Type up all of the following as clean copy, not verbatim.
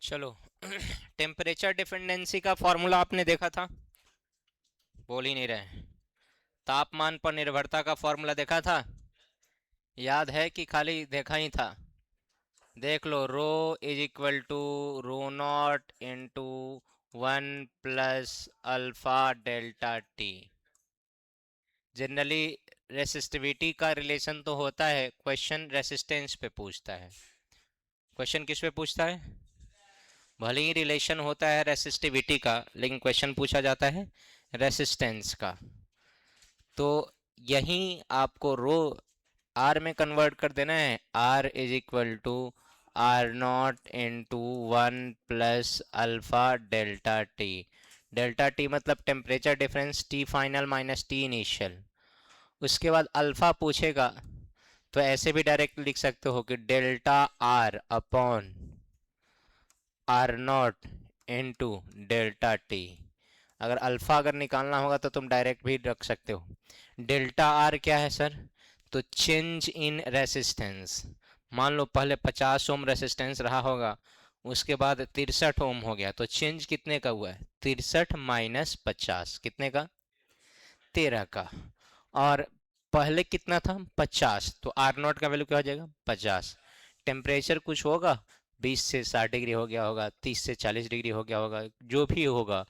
चलो temperature dependency का formula आपने देखा था, बोल ही नहीं रहे। तापमान पर निर्भरता का फॉर्मूला देखा था, याद है कि खाली देखा ही था? देख लो, rho is equal to rho naught into 1 + alpha delta T. Generally resistivity का रिलेशन तो होता है, क्वेश्चन रेसिस्टेंस पे पूछता है। क्वेश्चन किस पे पूछता है? भले ही रिलेशन होता है रेसिस्टिविटी का, लेकिन क्वेश्चन पूछा जाता है रेसिस्टेंस का। तो यही आपको रो आर में कन्वर्ट कर देना है। R is equal to R naught into 1 + alpha delta T. Delta T मतलब temperature difference, T final minus T initial. उसके बाद अल्फा पूछेगा तो ऐसे भी डायरेक्ट लिख सकते हो कि delta R upon R naught into delta T. अगर अल्फा अगर निकालना होगा तो तुम डायरेक्ट भी रख सकते हो। डेल्टा आर क्या है सर? तो चेंज इन रेसिस्टेंस। मान लो पहले 50 ओम रेसिस्टेंस रहा होगा, उसके बाद 63 ओम हो गया, तो चेंज कितने का हुआ है? 63 माइनस 50 कितने का? 13 का। और पहले कितना था? 50, तो आर नॉट का वैल्यू क्या हो जाएगा? 50। टेम्परेचर कुछ होगा, 20 से 60 डिग्री हो गया होगा, 30 से 40 डिग्री हो गया होगा, जो भी होगा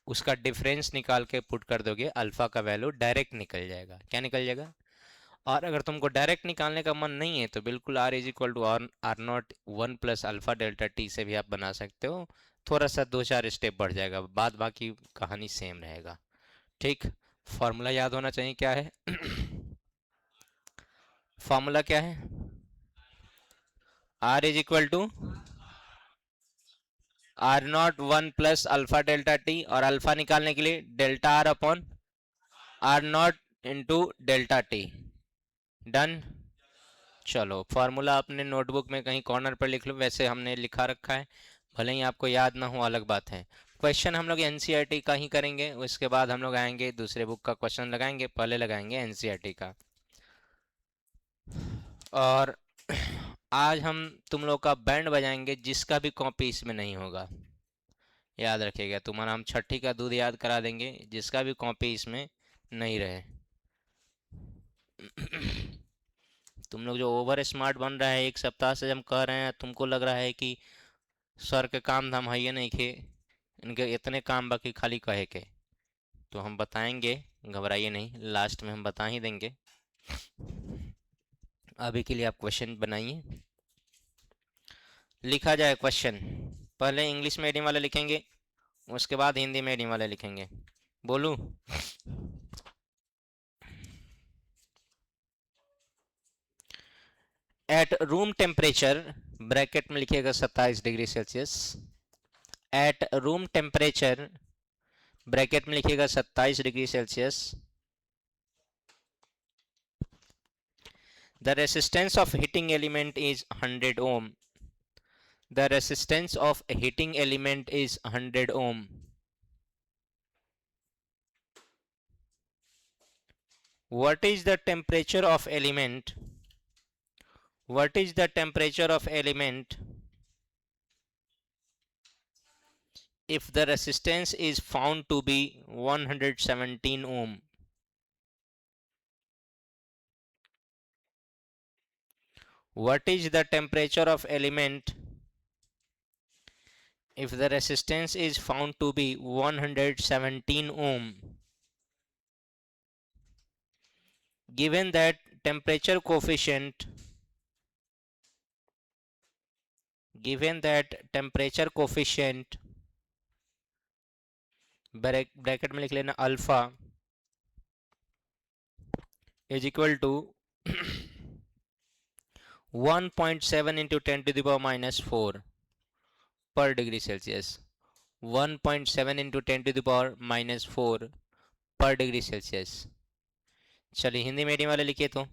उसका डिफरेंस निकाल के पुट कर दोगे, अल्फा का वैल्यू डायरेक्ट निकल जाएगा। क्या निकल जाएगा? और अगर तुमको डायरेक्ट निकालने का मन नहीं है तो बिल्कुल R is equal to R naught 1 + alpha delta T से भी आप बना सकते हो। थोड़ा सा 2-4 स्टेप बढ़ जाएगा, बाद बाकी कहानी सेम रहेगा। ठीक। फॉर्मूला याद होना चाहिए, क्या है? फॉर्मूला क्या है? R is equal to R naught 1 + alpha delta T, और अल्फा निकालने के लिए delta R upon R naught into delta T. Done. चलो फॉर्मूला अपने नोटबुक में कहीं कॉर्नर पर लिख लो, वैसे हमने लिखा रखा है, भले ही आपको याद ना हो अलग बात है। क्वेश्चन हम लोग एनसीईआरटी का ही करेंगे, उसके बाद हम लोग आएंगे दूसरे बुक का क्वेश्चन लगाएंगे, पहले लगाएंगे एनसीईआरटी का। और आज हम तुम लोग का बैंड बजाएंगे, जिसका भी कॉपी इसमें नहीं होगा, याद रखिएगा। तुम्हारा हम छठी का दूध याद करा देंगे, जिसका भी कॉपी इसमें नहीं रहे। तुम लोग जो ओवर स्मार्ट बन रहा है, एक सप्ताह से हम कह रहे हैं, तुमको लग रहा है कि सर के काम धाम है ये नहीं खे, इनके इतने काम बाकी खाली कहे के। तो हम बताएंगे, घबराइए नहीं, लास्ट में हम बता ही देंगे। अभी के लिए आप क्वेश्चन बनाइए। लिखा जाए क्वेश्चन, पहले इंग्लिश मीडियम वाले लिखेंगे, उसके बाद हिंदी मीडियम वाले लिखेंगे। बोलूं? एट रूम टेम्परेचर, ब्रैकेट में लिखिएगा 27 degree Celsius. At room temperature, bracket में लिखिएगा 27 degree Celsius, the resistance of heating element is 100 ohm. The resistance of a heating element is 100 ohm. What is the temperature of element? What is the temperature of element if the resistance is found to be 117 ohm? What is the temperature of element if the resistance is found to be 117 ohm? Given that temperature coefficient, given that temperature coefficient, bracket में लिख लेना alpha is equal to 1.7 into 10⁻⁻4 पर degree Celsius. 1.7 into 10⁻⁻4 पर degree Celsius. चलिए Hindi medium वाले लिखिए तो,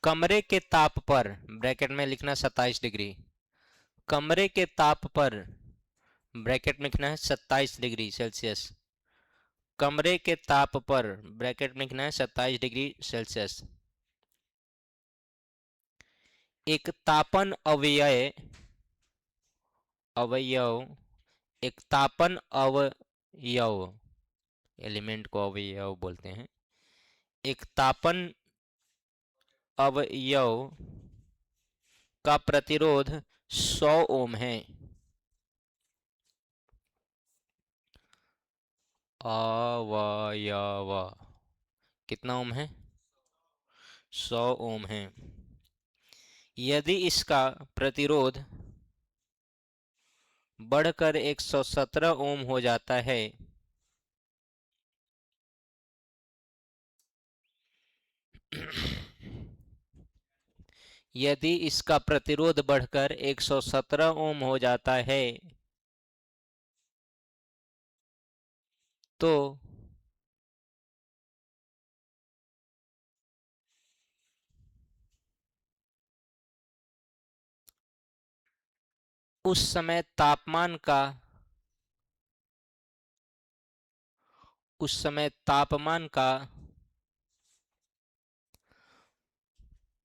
कमरे के ताप पर, ब्रैकेट में लिखना 27 डिग्री, कमरे के ताप पर, ब्रैकेट में लिखना है 27 डिग्री सेल्सियस, कमरे के ताप पर, ब्रैकेट में लिखना है 27 डिग्री सेल्सियस, एक तापन अवयय अवयव, एक तापन अवयव, एलिमेंट को अवयव बोलते हैं, एक तापन अवयव का प्रतिरोध 100 ओम है। अवयव कितना ओम है? 100 ओम है। यदि इसका प्रतिरोध बढ़कर 117 ओम हो जाता है यदि इसका प्रतिरोध बढ़कर 117 ओम हो जाता है तो उस समय तापमान का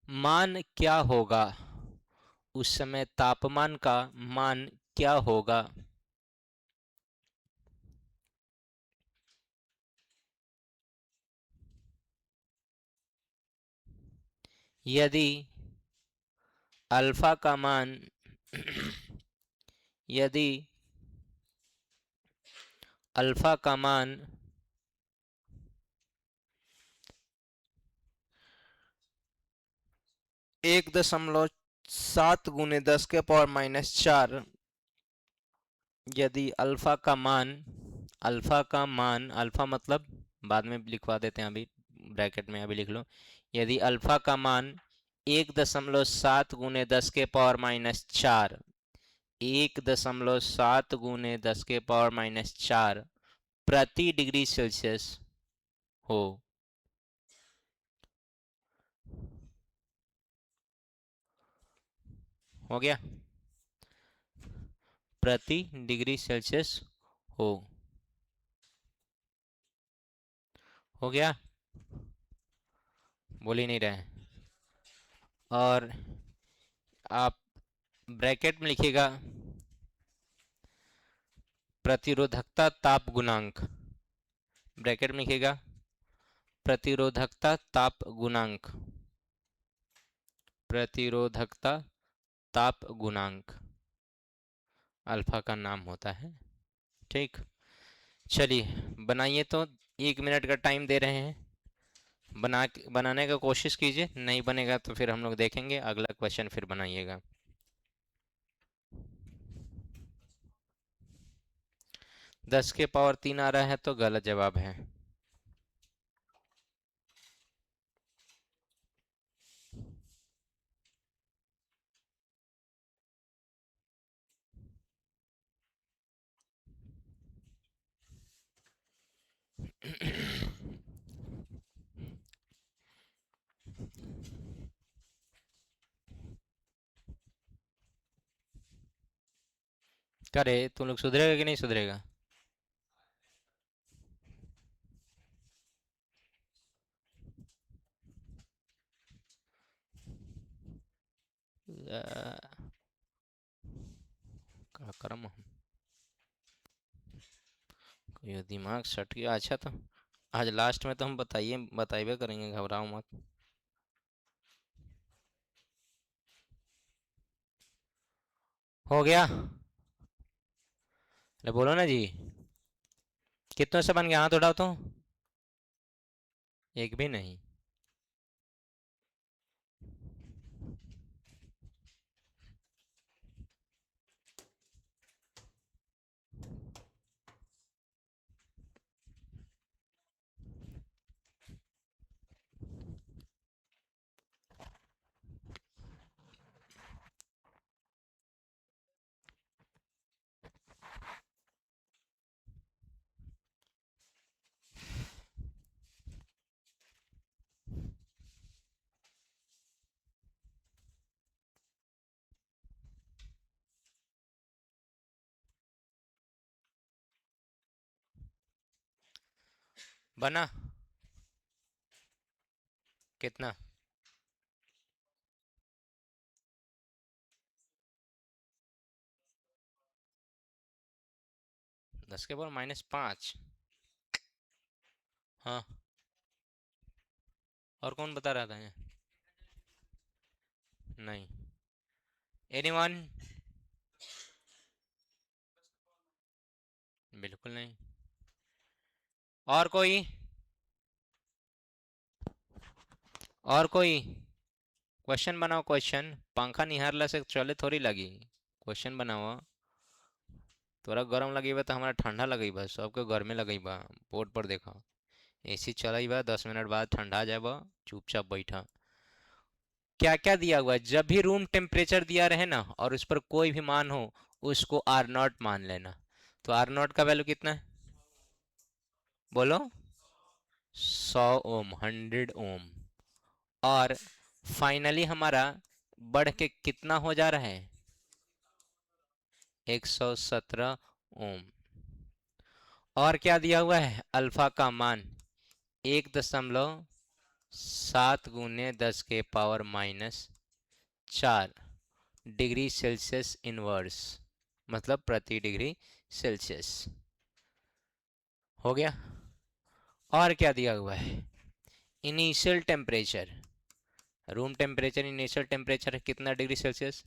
मान क्या होगा? उस समय तापमान का मान क्या होगा? यदि अल्फा का मान यदि अल्फा का मान 1.7 × 10⁻⁴, यदि अल्फा मतलब बाद में लिखवा देते हैं, अभी ब्रैकेट में अभी लिख लो। यदि अल्फा का मान 1.7 × 10⁻⁴, 1.7 × 10⁻⁴ प्रति डिग्री सेल्सियस हो। हो गया? प्रति डिग्री सेल्सियस हो। हो गया? बोल ही नहीं रहे। और आप ब्रैकेट में लिखिएगा प्रतिरोधकता ताप गुणांक। ब्रैकेट में लिखिएगा प्रतिरोधकता ताप गुणांक। प्रतिरोधकता ताप गुणांक अल्फा का नाम होता है। ठीक, चलिए बनाइए तो। 1 मिनट का टाइम दे रहे हैं, बनाने का कोशिश कीजिए। नहीं बनेगा तो फिर हम लोग देखेंगे, अगला क्वेश्चन फिर बनाइएगा। 10⁻³ आ रहा है तो गलत जवाब है। करे तुम लोग सुधरेगा कि नहीं सुधरेगा? क्या करम ये दिमाग सट गया। अच्छा तो आज लास्ट में तो हम बताइए करेंगे, घबराओ मत। हो गया? अरे बोलो ना जी। कितनों से बन गया? हाथ उठाओ तो। एक भी नहीं। बना? कितना? 10⁻⁵ हाँ, और कौन बता रहा था ये? नहीं, एनीवन? बिल्कुल नहीं। और कोई? और कोई क्वेश्चन बनाओ, क्वेश्चन। पंखा निहारला से चले थोड़ी लगी। क्वेश्चन बनाओ। तोरा गरम लगी बा तो हमारा ठंडा लगी बा, सबके घर में लगी बा। बोर्ड पर देखा, एसी चलाई बा, 10 मिनट बाद ठंडा जाए बा। चुपचाप बैठा। क्या क्या दिया हुआ है? जब भी रूम टेम्परेचर दिया रहे ना और उस पर कोई भी मान हो, उसको आर नॉट मान लेना। तो आर नॉट का वैल्यू कितना है? बोलो। 100 ओम, 100 ओम। और फाइनली हमारा बढ़ के कितना हो जा रहा है? 117 ओम। और क्या दिया हुआ है? अल्फा का मान 1.7 × 10⁻⁴ डिग्री सेल्सियस इनवर्स, मतलब प्रति डिग्री सेल्सियस। हो गया। और क्या दिया हुआ है? Initial temperature. Room temperature, initial temperature है कितना डिग्री सेल्सियस?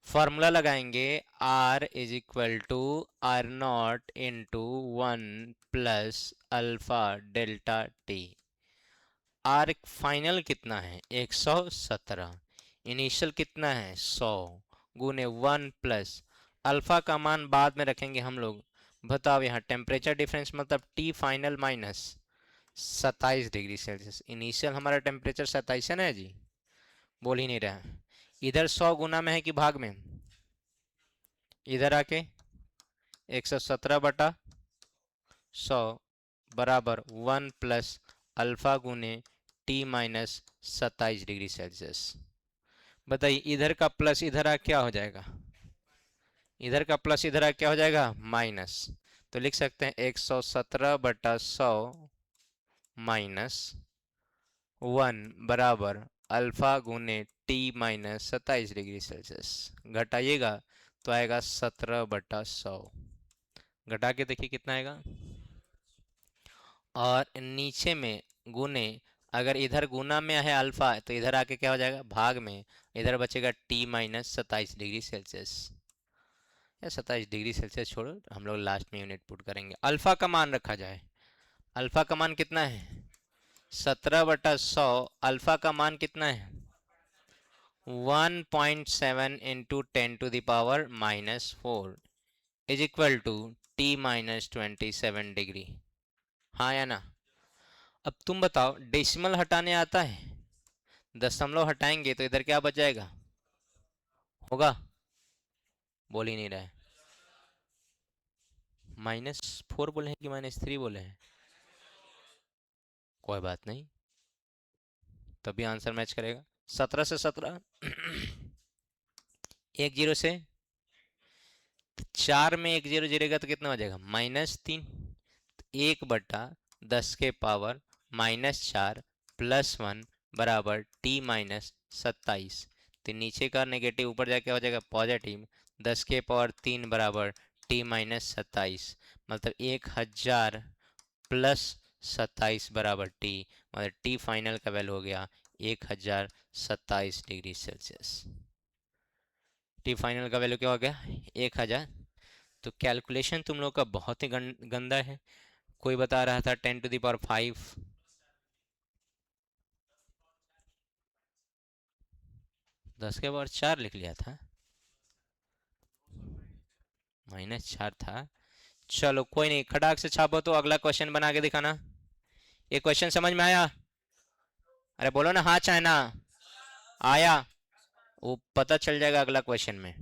फॉर्मूला लगाएंगे, R is equal to R0 × 1 + alpha delta T। R final कितना है? 117। इनिशियल कितना है? 100 गुने 1 + अल्फा का मान बाद में रखेंगे हम लोग। बताओ, यहाँ टेम्परेचर डिफरेंस मतलब T final minus 27 degree Celsius. Initial हमारा टेम्परेचर 27 है ना जी? बोल ही नहीं रहा। इधर 100 गुना में है कि भाग में? इधर आके 117/100 बराबर 1 + अल्फा गुने T-27 डिग्री सेल्सियस। बताइए, इधर का प्लस इधर आ क्या हो जाएगा? इधर का प्लस इधर आ क्या हो जाएगा? माइनस। तो लिख सकते हैं 117/100 माइनस 1 बराबर अल्फा गुने T-27 डिग्री सेल्सियस। घटाइएगा तो आएगा 17/100। घटा के देखिए कितना आएगा। और नीचे में गुने, अगर इधर गुना में है अल्फा तो इधर आके क्या हो जाएगा? भाग में। इधर बचेगा T-27 डिग्री सेल्सियस। या 27 डिग्री सेल्सियस छोड़ो, हम लोग लास्ट में यूनिट पुट करेंगे। अल्फा का मान रखा जाए। अल्फा का मान कितना है? 17/100। अल्फा का मान कितना है? 1.7 × 10⁻⁻⁴ is equal to T-27 degree. हाँ या ना? अब तुम बताओ, डेसिमल हटाने आता है? दशमलव हटाएंगे तो इधर क्या बच जाएगा? होगा? बोल ही नहीं रहा है। -4 बोले हैं कि -3 बोले हैं? कोई बात नहीं, तभी आंसर मैच करेगा। 17 से 17 एक जीरो से 4 में एक जीरो जीरेगा तो कितना हो जाएगा? -3। 1/10⁻⁻⁴ +1 बराबर T-27। तो नीचे का नेगेटिव ऊपर जाके हो जाएगा पॉजिटिव। 10⁻³ बराबर T-27, मतलब 1000 + 27 बराबर T। मतलब T फाइनल का वैल्यू हो गया 1027 डिग्री सेल्सियस। T फाइनल का वैल्यू क्या हो गया? 1000। तो कैलकुलेशन तुम लोग का बहुत ही गंदा है। कोई बता रहा था 10⁵ 10⁻⁴ लिख लिया था। -4 था। चलो कोई नहीं, खटाक से छापो तो अगला क्वेश्चन बना के दिखाना। ये क्वेश्चन समझ में आया? अरे बोलो ना, हाँ चाहे ना। आया? वो पता चल जाएगा अगला क्वेश्चन में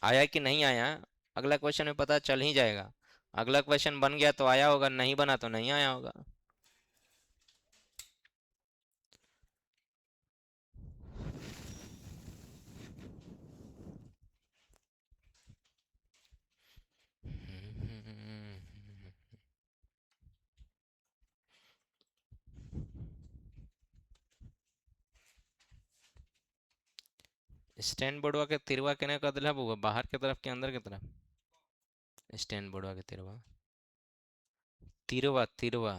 आया कि नहीं आया। अगला क्वेश्चन में पता चल ही जाएगा। अगला क्वेश्चन बन गया तो आया होगा, नहीं बना तो नहीं आया होगा। स्टैंड बोर्डवा के तिरवा केने कदला बुआ, बाहर के तरफ के अंदर के तरफ? स्टैंड बोर्ड के तिरवा, तिरवा तिरवा,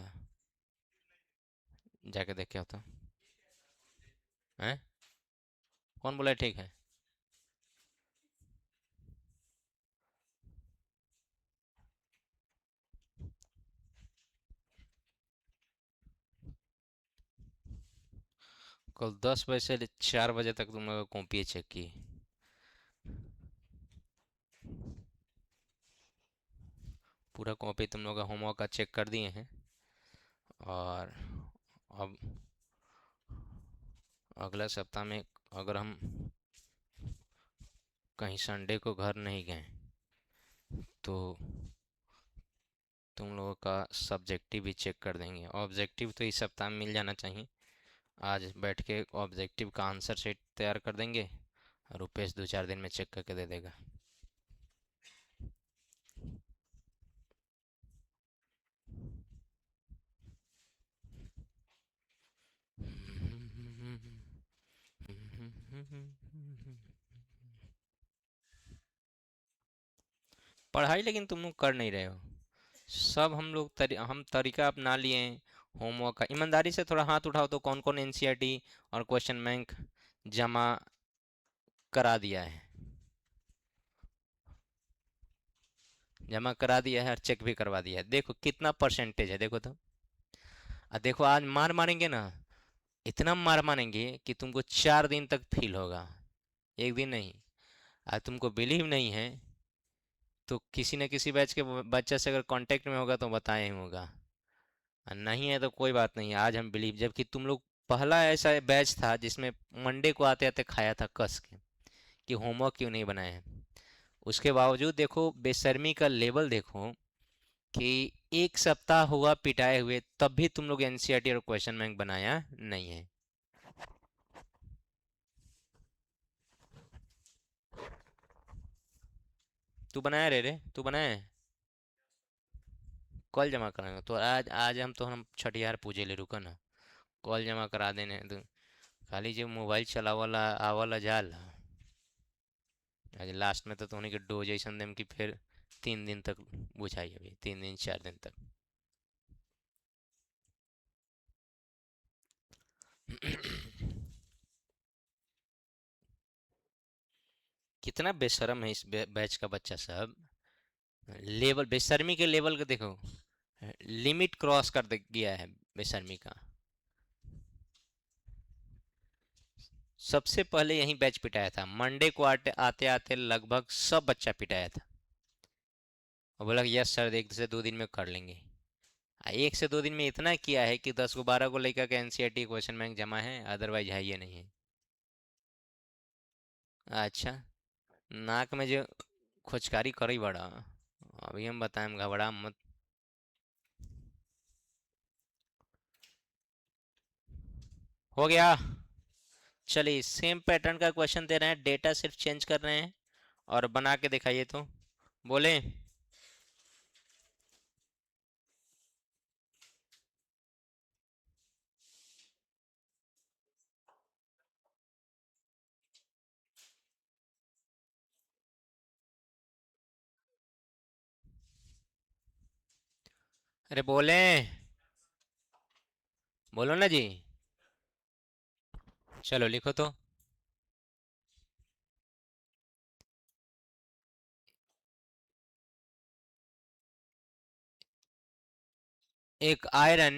जाके देख के होता है। कौन बोला ठीक है? कल 10 बजे से 4 बजे तक तुम लोग कॉपी चेक की? पूरा कॉपी तुम लोग का होमवर्क का चेक कर दिए हैं। और अब अगला सप्ताह में अगर हम कहीं संडे को घर नहीं गए तो तुम लोगों का सब्जेक्टिव भी चेक कर देंगे। ऑब्जेक्टिव तो इस सप्ताह में मिल जाना चाहिए। आज बैठ के ऑब्जेक्टिव का आंसर शीट तैयार कर देंगे, रुपेश 2-4 दिन में चेक करके दे देगा। पढ़ाई लेकिन तुम लोग कर नहीं रहे हो। सब हम लोग हम तरीका अपना लिए हैं होमवर्क का। ईमानदारी से थोड़ा हाथ उठाओ तो कौन कौन एनसीईआरटी और क्वेश्चन बैंक जमा करा दिया है? जमा करा दिया है और चेक भी करवा दिया है। देखो कितना परसेंटेज है, देखो तो। देखो आज मार मारेंगे ना, इतना मार मारेंगे कि तुमको 4 दिन तक फील होगा, एक दिन नहीं। आज तुमको बिलीव नहीं है तो किसी न किसी बैच के बच्चे से अगर कांटेक्ट में होगा तो बताया ही होगा, और नहीं है तो कोई बात नहीं। आज हम बिलीव, जबकि तुम लोग पहला ऐसा बैच था जिसमें मंडे को आते आते खाया था कस के कि होमवर्क क्यों नहीं बनाए हैं। उसके बावजूद देखो बेशर्मी का लेवल देखो कि 1 सप्ताह हुआ पिटाए हुए, तब भी तुम लोग एनसीईआरटी और क्वेश्चन बैंक बनाया नहीं है। तू बनाया रे तू बनाया है? कल जमा कराएंगे तो आज आज हम छठियार पूजे ले, रुका ना। कल जमा करा देने तो खाली जो मोबाइल चलावाला आवाला जाल। आज लास्ट में तो उन्हीं के डो जैसन देम कि फिर 3 दिन तक बुझाई, अभी 3 दिन 4 दिन तक। कितना बेशरम है इस बैच का बच्चा सब। लेवल बेशर्मी के लेवल का देखो, लिमिट क्रॉस कर गया है बेशर्मी का। सबसे पहले यही बैच पिटाया था, मंडे को आते आते आते लगभग सब बच्चा पिटाया था। और बोला कि यस सर 1 से 2 दिन में कर लेंगे। 1 से 2 दिन में इतना किया है कि 10 को 12 को लेकर के एनसीईआरटी क्वेश्चन बैंक जमा है, अदरवाइज है ये नहीं है। अच्छा, नाक में जो खोचकारी करी बड़ा, अभी हम बताएं, घबरा मत। हो गया। चलिए सेम पैटर्न का क्वेश्चन दे रहे हैं, डेटा सिर्फ चेंज कर रहे हैं और बना के दिखाइए तो। बोले? अरे बोले, बोलो ना जी। चलो लिखो तो। एक आयरन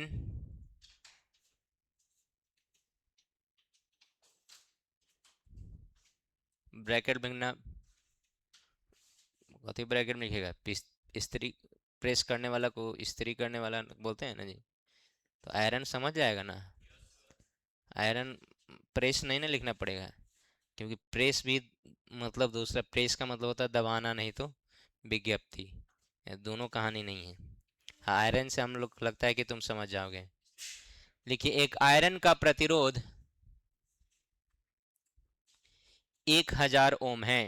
ब्रैकेट में, कथी ब्रैकेट में लिखेगा? इस्त्री, प्रेस करने वाला को इस्त्री करने वाला बोलते हैं ना जी। तो आयरन समझ जाएगा ना। आयरन प्रेस नहीं ना लिखना पड़ेगा, क्योंकि प्रेस भी मतलब दूसरा, प्रेस का मतलब होता है दबाना, नहीं तो विज्ञप्ति। ये दोनों कहानी नहीं है। हाँ, आयरन से हम लोग लगता है कि तुम समझ जाओगे। लिखिए एक आयरन का प्रतिरोध 1000 ओम है।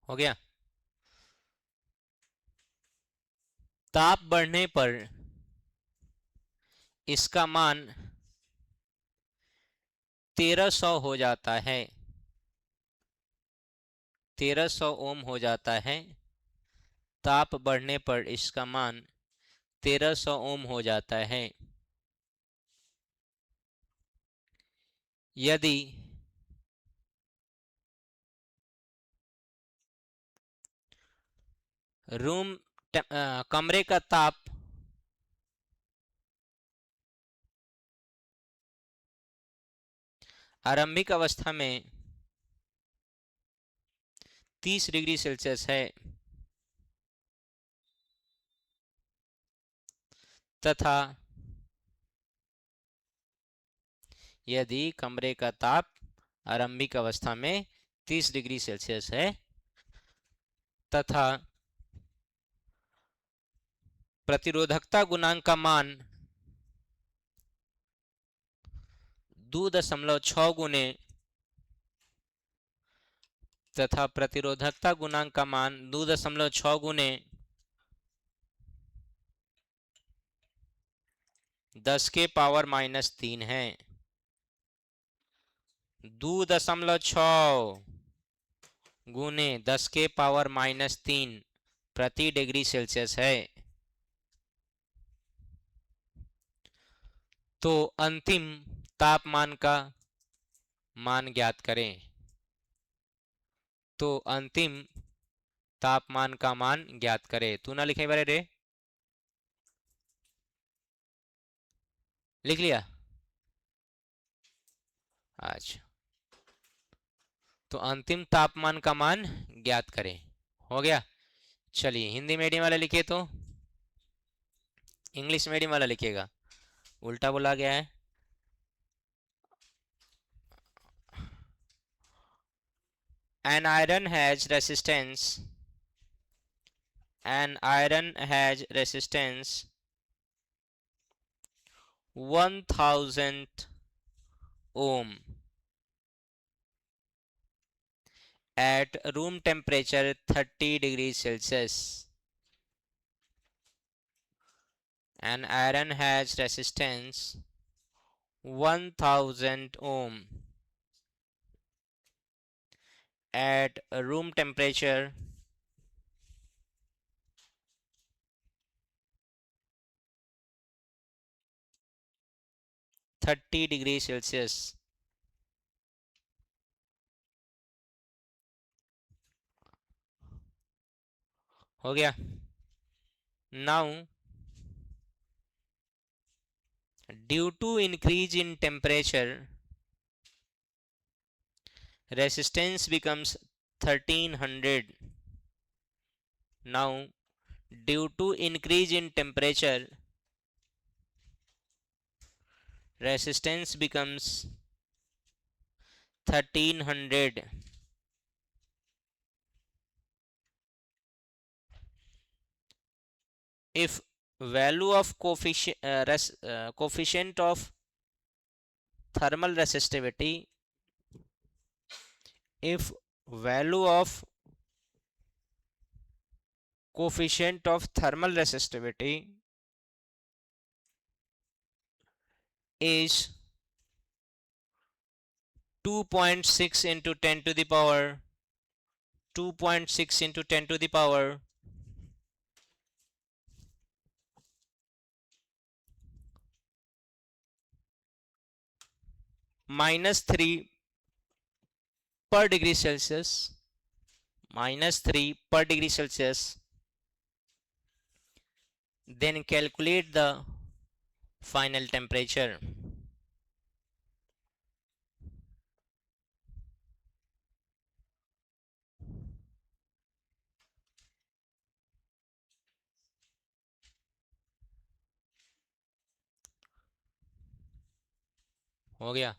हो गया। ताप बढ़ने पर इसका मान 1300 हो जाता है, 1300 ओम हो जाता है। ताप बढ़ने पर इसका मान 1300 ओम हो जाता है। यदि रूम कमरे का ताप आरंभिक अवस्था में 30 डिग्री सेल्सियस है तथा यदि कमरे का ताप आरंभिक अवस्था में 30 डिग्री सेल्सियस है तथा प्रतिरोधकता गुणांक का मान 2.6 गुने तथा प्रतिरोधकता गुणांक का मान 2.6 गुने 10 के पावर -3 है। 2.6 गुने 10 के पावर -3 प्रति डिग्री सेल्सियस है। तो अंतिम तापमान का मान ज्ञात करें। तो अंतिम तापमान का मान ज्ञात करें। तू ना लिखे बारे रे, लिख लिया? अच्छा, तो अंतिम तापमान का मान ज्ञात करें। हो गया। चलिए, हिंदी मीडियम वाला लिखे तो इंग्लिश मीडियम वाला लिखेगा, उल्टा बोला गया है। An iron has resistance. An iron has resistance 1000 ohm at room temperature 30 degrees Celsius. An iron has resistance 1000 ohm at room temperature 30 degrees Celsius. हो गया। Now, due to increase in temperature, resistance becomes 1300. Now, due to increase in temperature, resistance becomes 1300. If value of coefficient of thermal resistivity, if value of coefficient of thermal resistivity is 2.6 into 10 to the power 2.6 into 10 to the power -3 per degree Celsius, -3 per degree Celsius, then calculate the final temperature. हो गया?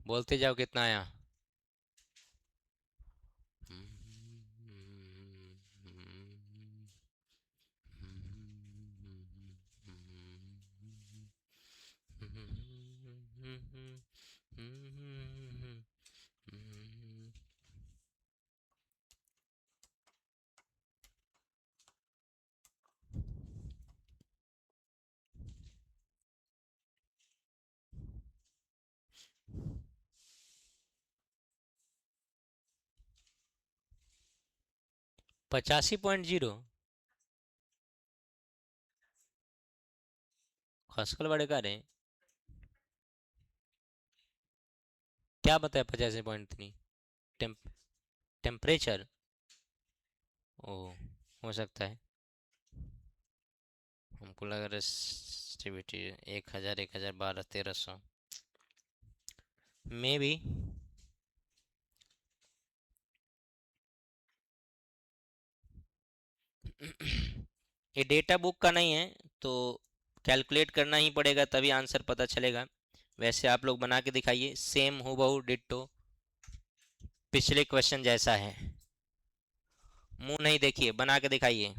बोलते जाओ कितना आया। 85.0 खसकल बड़े का रे, क्या बताया 85.3? टेम्परेचर? ओ, हो सकता है। हमको लग रहा है रेसिस्टिविटी 1000, 1012, 1300, मे बी। ये डेटा बुक का नहीं है, तो कैलकुलेट करना ही पड़ेगा तभी आंसर पता चलेगा। वैसे आप लोग बना के दिखाइए, सेम हूबहू डिट्टो पिछले क्वेश्चन जैसा है। मुंह नहीं देखिए, बना के दिखाइए।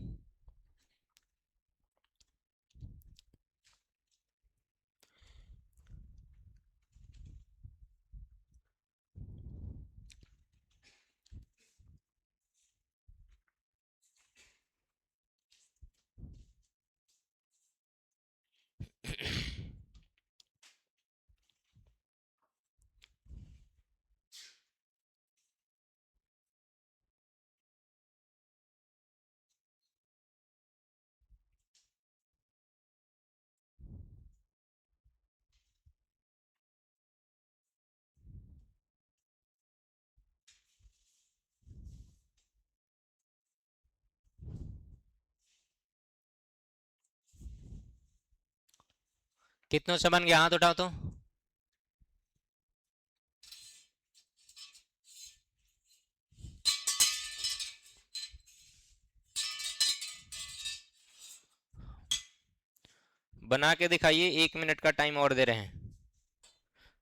कितनों से बन गया, हाथ उठाओ तो। बना के दिखाइए, 1 मिनट का टाइम और दे रहे हैं।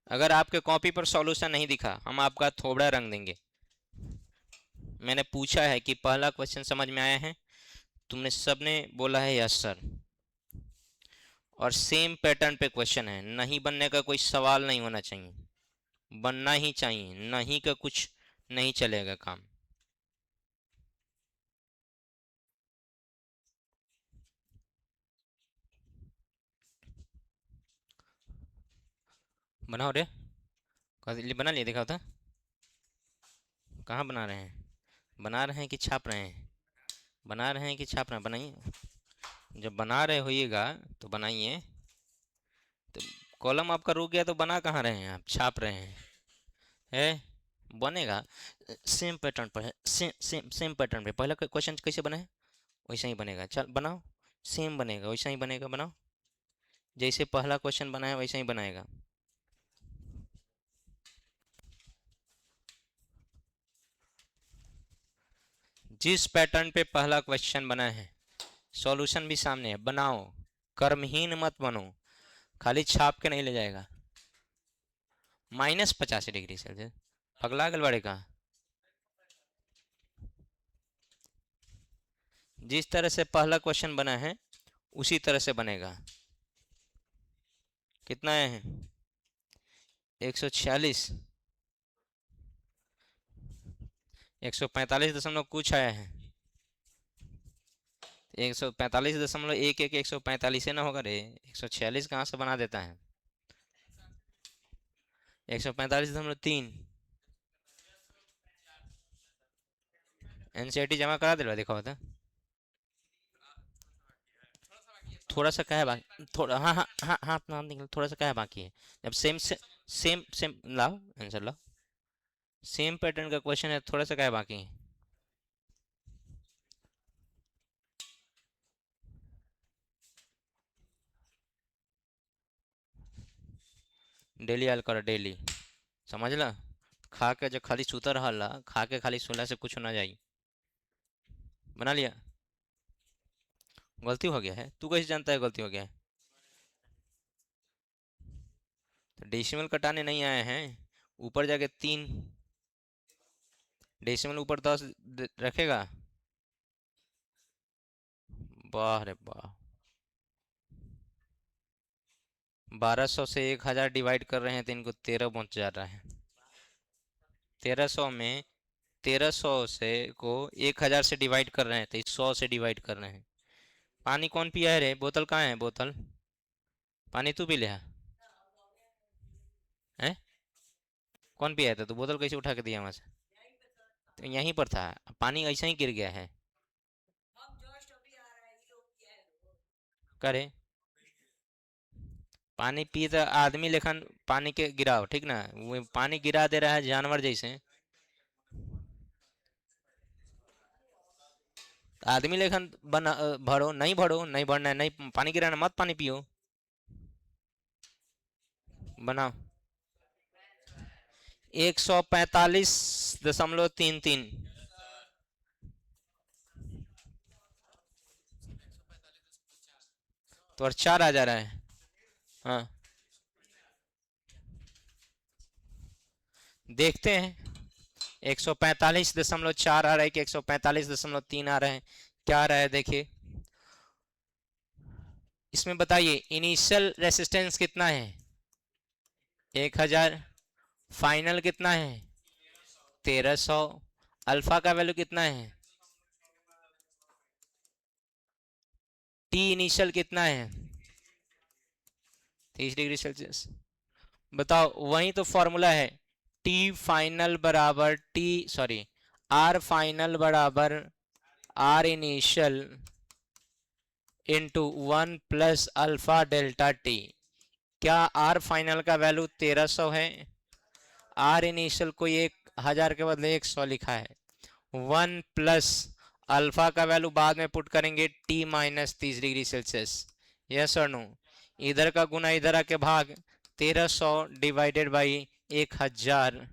अगर आपके कॉपी पर सॉल्यूशन नहीं दिखा, हम आपका थोबड़ा रंग देंगे। मैंने पूछा है कि पहला क्वेश्चन समझ में आया है, तुमने सबने बोला है यस सर। और सेम पैटर्न पे क्वेश्चन है, नहीं बनने का कोई सवाल नहीं होना चाहिए, बनना ही चाहिए, नहीं का कुछ नहीं चलेगा काम। बनाओ रे, बना लिया, दिखाओ था। कहाँ बना रहे हैं? बना रहे हैं कि छाप रहे हैं? बना रहे हैं कि छाप रहे हैं? बनाइए। जब बना रहे होइएगा तो बनाइए। तो कॉलम आपका रुक गया तो बना कहाँ रहे हैं, आप छाप रहे हैं? है, बनेगा। सेम पैटर्न पर है, सेम सेम सेम पैटर्न पे पहला क्वेश्चन कैसे बना है वैसा ही बनेगा। चल बनाओ, सेम बनेगा, वैसा ही बनेगा, बनाओ। जैसे पहला क्वेश्चन बना है वैसा ही बनाएगा। जिस पैटर्न पे पहला क्वेश्चन बना है, सॉल्यूशन भी सामने है, बनाओ। कर्महीन मत बनो, खाली छाप के नहीं ले जाएगा। -85 डिग्री सेल्सियस? पगला गल बड़े का। जिस तरह से पहला क्वेश्चन बना है उसी तरह से बनेगा। कितना आए हैं? 146? 145 दशमलव कुछ आया है। 145.11, 145 ना होगा रे, 146 कहाँ से बना देता है? 145.3। एनसीईआरटी जमा करा दे, देखा होता। थोड़ा सा क्या है बाकी, थोड़ा, हाँ हाँ हाँ हाँ, अपना हाथ निकल, थोड़ा सा क्या है बाकी है। जब सेम से सेम सेम लाओ आंसर लाओ। सेम पैटर्न का क्वेश्चन है, थोड़ा सा क्या है बाकी है। डेली आल कर डेली, समझ ला। खा के जो खाली सूता रहा, खा के खाली सोला से कुछ ना जाई। बना लिया। गलती हो गया है, तू कैसे जानता है गलती हो गया है? तो डेसिमल कटाने नहीं आए हैं, ऊपर जाके 3 डेसिमल ऊपर 10 रखेगा। वाह रे वाह। 1200 से 1000 डिवाइड कर रहे हैं तो इनको 13 पहुंच जा रहा है। 1300 में 1300 से को 1000 से डिवाइड कर रहे हैं तो 100 से डिवाइड कर रहे हैं। पानी कौन पिया है रे? बोतल कहाँ है, बोतल? पानी तू पी ले है? कौन पिया था? तू बोतल कैसे उठा के दिया वहां से? तो यहीं पर था, पानी ऐसा ही गिर गया है। करे पानी पी तो आदमी लेखन पानी के गिराओ, ठीक ना, वो पानी गिरा दे रहा है जानवर जैसे। आदमी लेखन बना भरो, नहीं भरो, नहीं भरना है, नहीं पानी गिराना, मत पानी पियो। बनाओ। 145.33। तो और 4 आ जा रहा है। हाँ, देखते हैं। 145.4 आ रहा है कि 145.3 आ रहा है, क्या आ रहा है देखिए। इसमें बताइए इनिशियल रेसिस्टेंस कितना है, 1000। फाइनल कितना है, 1300। अल्फा का वैल्यू कितना है, टी इनिशियल कितना है, 30 डिग्री सेल्सियस। बताओ, वही तो फॉर्मूला है। टी फाइनल बराबर टी, सॉरी, आर फाइनल बराबर R initial into 1 + alpha delta T. क्या आर फाइनल का वैल्यू 1300 है, आर इनिशियल को 1000 के बदले 100 लिखा है। 1 + अल्फा का वैल्यू बाद में पुट करेंगे, T - 30 डिग्री सेल्सियस। यस और नो। इधर का गुना इधर आके भाग, 1300 डिवाइडेड बाई 1000,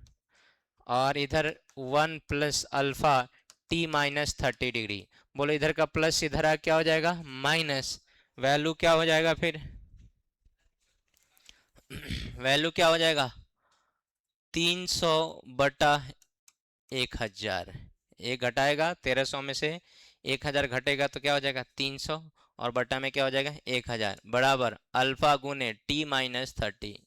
और इधर 1 + अल्फा T - 30 डिग्री। बोलो इधर का प्लस इधर आ क्या हो जाएगा, माइनस। वैल्यू क्या हो जाएगा फिर, वैल्यू क्या हो जाएगा, 300/1000। एक घटाएगा 1300 में से, 1000 घटेगा तो क्या हो जाएगा 300, और बटा में क्या हो जाएगा 1000, बराबर अल्फा गुने T - 30।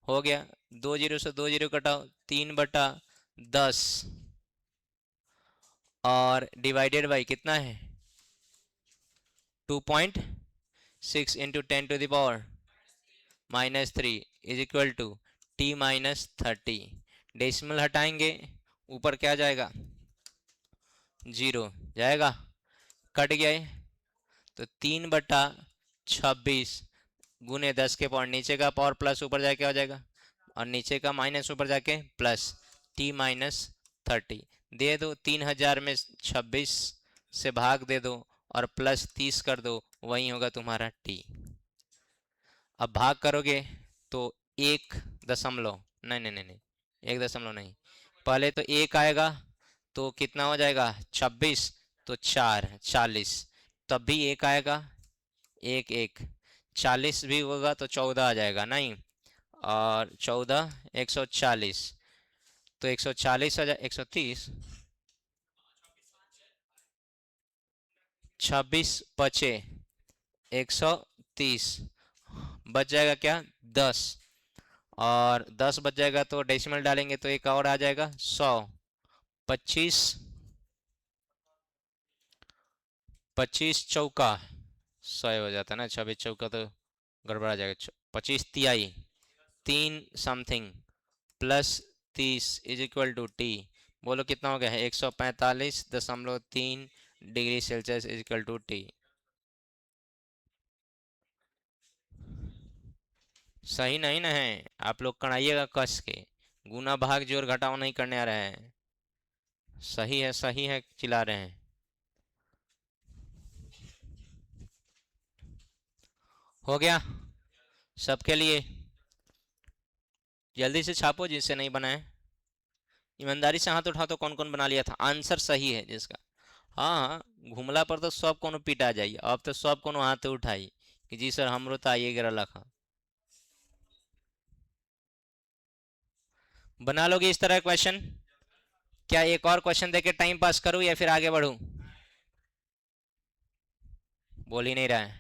हो गया। 20 से 20 कटाओ, 3/10, और डिवाइडेड बाई कितना है, 2.6 into 10⁻³ is equal to T - 30। Decimal हटाएंगे, ऊपर क्या जाएगा, 0 जाएगा, कट गया है। तो 3/26 गुने 10 के पावर, नीचे का पावर प्लस ऊपर जाके क्या हो जाएगा, और नीचे का माइनस ऊपर जाके प्लस, T - 30 दे दो, 3000 में 26 से भाग दे दो, और प्लस 30 कर दो, वही होगा तुम्हारा टी। अब भाग करोगे तो 1 दशमलव, नहीं नहीं नहीं नहीं, 1 दशमलव नहीं, पहले तो 1 आएगा, तो कितना हो जाएगा 26, तो 4 40, तब भी 1 आएगा, 1 1, 40 भी होगा तो 14 आ जाएगा, नहीं, और 14 140, तो 140 आ जाए, 130, 26 बचे 130, बच जाएगा क्या 10, और 10 बच जाएगा तो डेसिमल डालेंगे तो एक और आ जाएगा 100। 25 25 चौका 100 हो जाता है ना, 26 चौका तो गड़बड़ा जाएगा। 25 तिहाई, 3 something, plus 30 is equal to T. बोलो कितना हो गया है, 145.3 degree Celsius is equal to T. सही नहीं ना है, आप लोग कढ़ाइएगा कस के, गुना भाग जोड़ घटाव नहीं करने आ रहे हैं। सही है चिल्ला रहे हैं। हो गया सबके लिए, जल्दी से छापो जिससे नहीं बनाए। ईमानदारी से हाथ उठाओ तो कौन कौन बना लिया था, आंसर सही है जिसका। हाँ हाँ, घुमला पर तो सब कोनो पिटा जाइए, अब तो सब कोनो हाथ उठाई कि जी सर हमरो तो आइए गिरा लखा। बना लोगे इस तरह क्वेश्चन, क्या एक और क्वेश्चन देके टाइम पास करूँ या फिर आगे बढ़ूँ, बोल ही नहीं रहा है।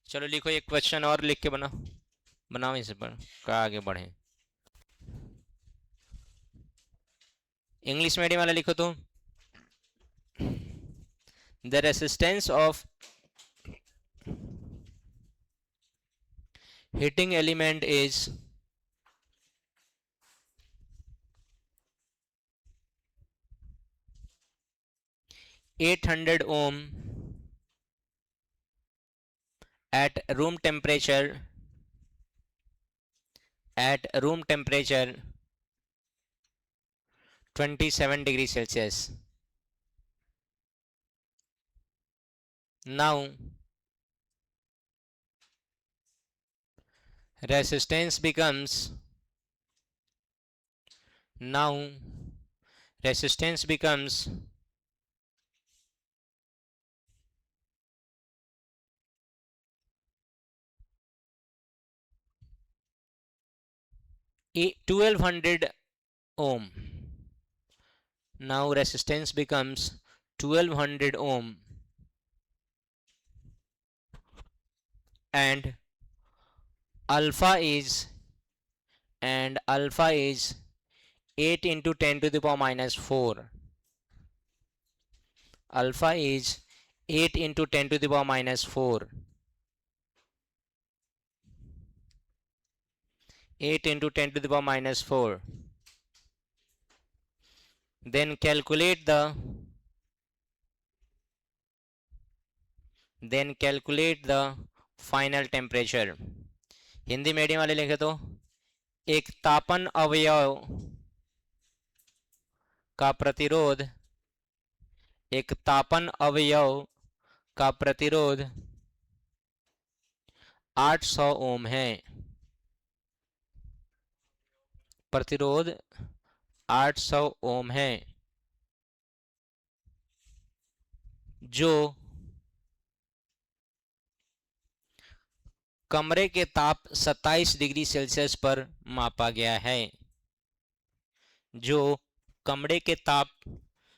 चलो लिखो एक क्वेश्चन और लिख के बनाओ, बनाओ इस पर, का आगे बढ़े। इंग्लिश मीडियम वाला लिखो तो the resistance of heating element is 800 ohm at room temperature 27 degrees Celsius. Now resistance becomes now resistance becomes 1200 ohm. Now resistance becomes 1200 ohm and alpha is alpha is 8 into 10 to the power minus 4. Alpha is 8 into 10 to the power minus 4. 8 into 10 to the power minus 4. Then calculate the final temperature. Hindi medium वाले लिखे तो एक तापन अवयव का प्रतिरोध एक तापन अवयव का प्रतिरोध 800 ओम है. प्रतिरोध 800 ओम है जो कमरे के ताप 27 डिग्री सेल्सियस पर मापा गया है. जो कमरे के ताप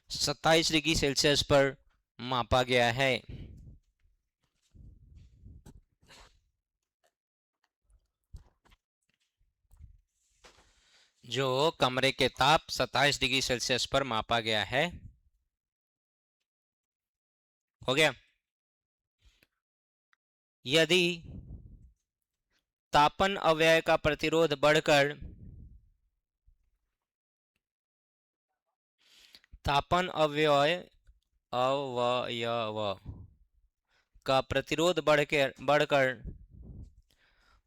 27 डिग्री सेल्सियस पर मापा गया है. जो कमरे के ताप 27 डिग्री सेल्सियस पर मापा गया है. हो गया. यदि तापन अवयव का प्रतिरोध बढ़कर तापन अवयव का प्रतिरोध बढ़कर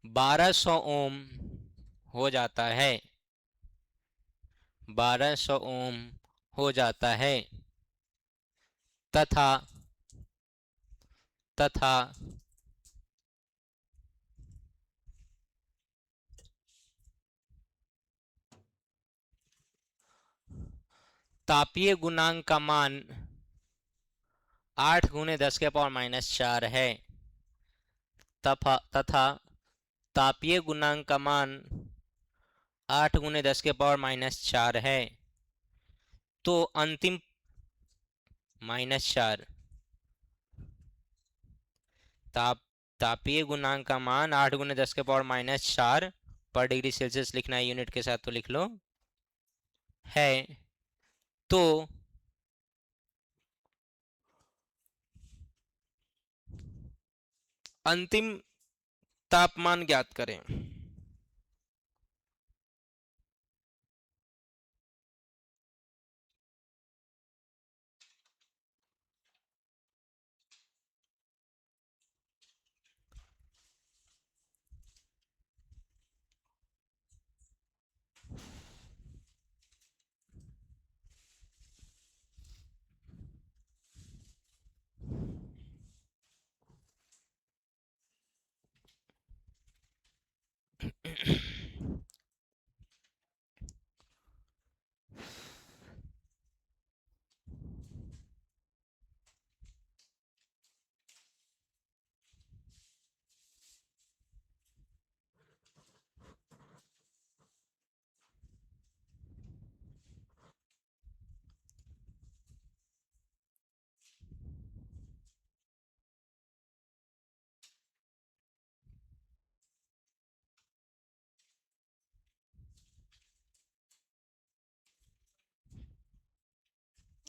1200 ओम हो जाता है 1200 ओम हो जाता है तथा तापीय गुणांक का मान 8 गुने 10 के पावर माइनस 4 है तथा तापीय गुणांक का मान 8 गुने 10 के पावर माइनस 4 है. तो अंतिम -4 तापीय गुणांक का मान 8 गुने 10 के पावर माइनस 4 पर डिग्री सेल्सियस लिखना है यूनिट के साथ तो लिख लो है. तो अंतिम तापमान ज्ञात करें.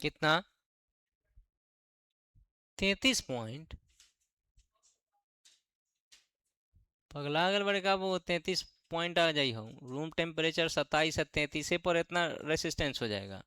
कितना? 33 पॉइंट? पगला गल बड़े का, वो 33 पॉइंट आ जाई हो, रूम टेम्परेचर 27 है, 33 पर इतना रेसिस्टेंस हो जाएगा?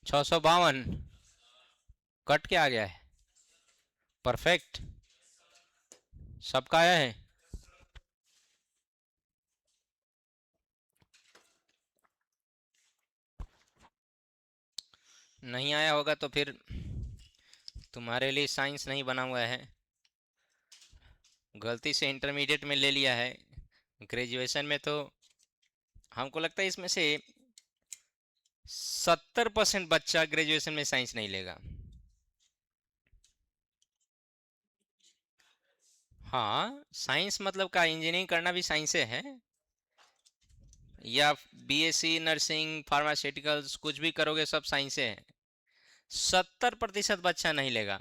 छः सौ बावन कट के आ गया है। परफेक्ट। सबका आया है? नहीं आया होगा तो फिर तुम्हारे लिए साइंस नहीं बना हुआ है, गलती से इंटरमीडिएट में ले लिया है। ग्रेजुएशन में तो हमको लगता है इसमें से 70% बच्चा ग्रेजुएशन में साइंस नहीं लेगा। हाँ, साइंस मतलब का इंजीनियरिंग करना भी साइंस है, या बीएससी नर्सिंग फार्मास्यूटिकल्स कुछ भी करोगे सब साइंस है। 70% बच्चा नहीं लेगा।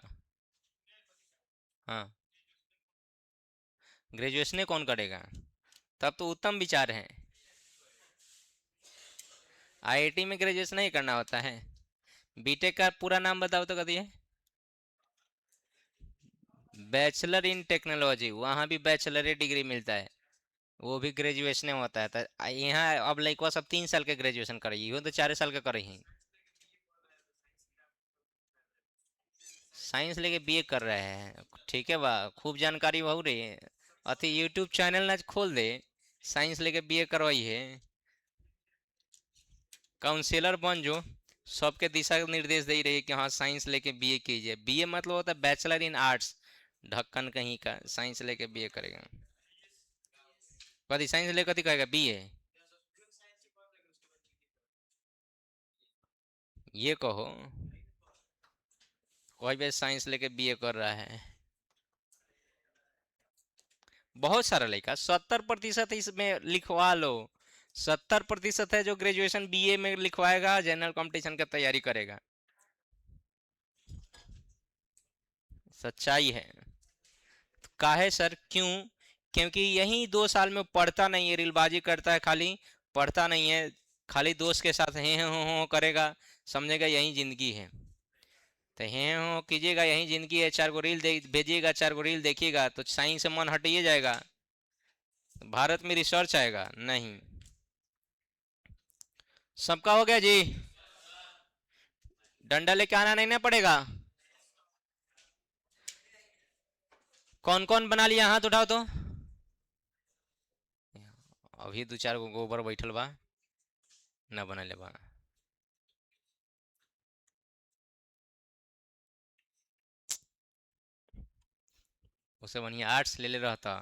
हाँ, ग्रेजुएशन कौन करेगा? तब तो उत्तम विचार है। आईआईटी में ग्रेजुएशन नहीं करना होता है? बीटेक का पूरा नाम बताओ तो कभी है। बैचलर इन टेक्नोलॉजी, वहाँ भी बैचलर डिग्री मिलता है, वो भी ग्रेजुएशन में होता है। तो यहाँ अब लड़का सब 3 साल के ग्रेजुएशन कर रही है, तो 4 साल का कर रही है। साइंस लेके बीए कर रहे हैं, ठीक है, वाह, खूब जानकारी बहु रही है। अति यूट्यूब चैनल ना खोल दे, साइंस लेके बीए करवाई है। काउंसलर बन जो, सबके दिशा निर्देश दे रही है कि हाँ साइंस लेके बीए कीजिए। बीए मतलब होता है बैचलर इन आर्ट्स, ढक्कन कहीं का साइंस लेके बीए करेगा। कभी साइंस लेके कभी कहेगा बीए? ये कहो, कोई भी साइंस लेके बीए कर रहा है। बहुत सारा लड़का, 70% इसमें लिखवा लो। 70% है जो ग्रेजुएशन बीए में लिखवाएगा, जनरल कंपटीशन का तैयारी करेगा। सच्चाई है। काहे सर, क्यों? क्योंकि यही 2 साल में पढ़ता नहीं है, रीलबाजी करता है खाली, पढ़ता नहीं है, खाली दोस्त के साथ हे हो करेगा, समझेगा यही जिंदगी है। तो हे हो कीजिएगा, यही जिंदगी है, 4 गो रील भेजिएगा, 4 गो रील देखिएगा तो साइंस से मन हटिए जाएगा। भारत में रिसर्च आएगा नहीं। सबका हो गया जी? डंडा लेके आना नहीं ना पड़ेगा। कौन कौन बना लिया, हाथ उठाओ तो। अभी 2 4 गो गोबर बैठल बा, ना बना ले बा। उससे बढ़िया आर्ट्स ले ले रहता,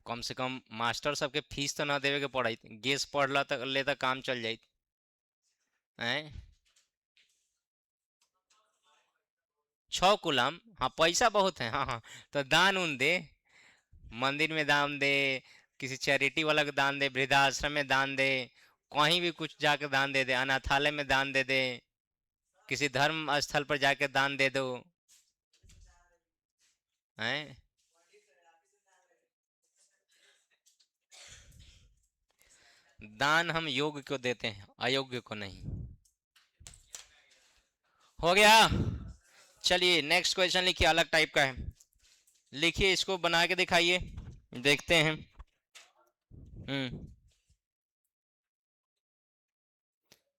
कम से कम मास्टर सबके फीस तो ना देवे के पड़ाई, गेस पढ़ला तक ले तक काम चल जाई। हैं? 6 कूलम, हाँ पैसा बहुत है, हाँ हाँ। तो दान उन दे, मंदिर में दान दे, किसी चैरिटी वाला को दान दे, वृद्धाश्रम में दान दे, कहीं भी कुछ जाकर दान दे दे, अनाथालय में दान दे दे, किसी धर्म स्थल पर जाकर दान दे दो, हैं। दान हम योग्य को देते हैं, अयोग्य को नहीं। हो गया। चलिए नेक्स्ट क्वेश्चन लिखिए, अलग टाइप का है। लिखिए, इसको बना के दिखाइए, देखते हैं।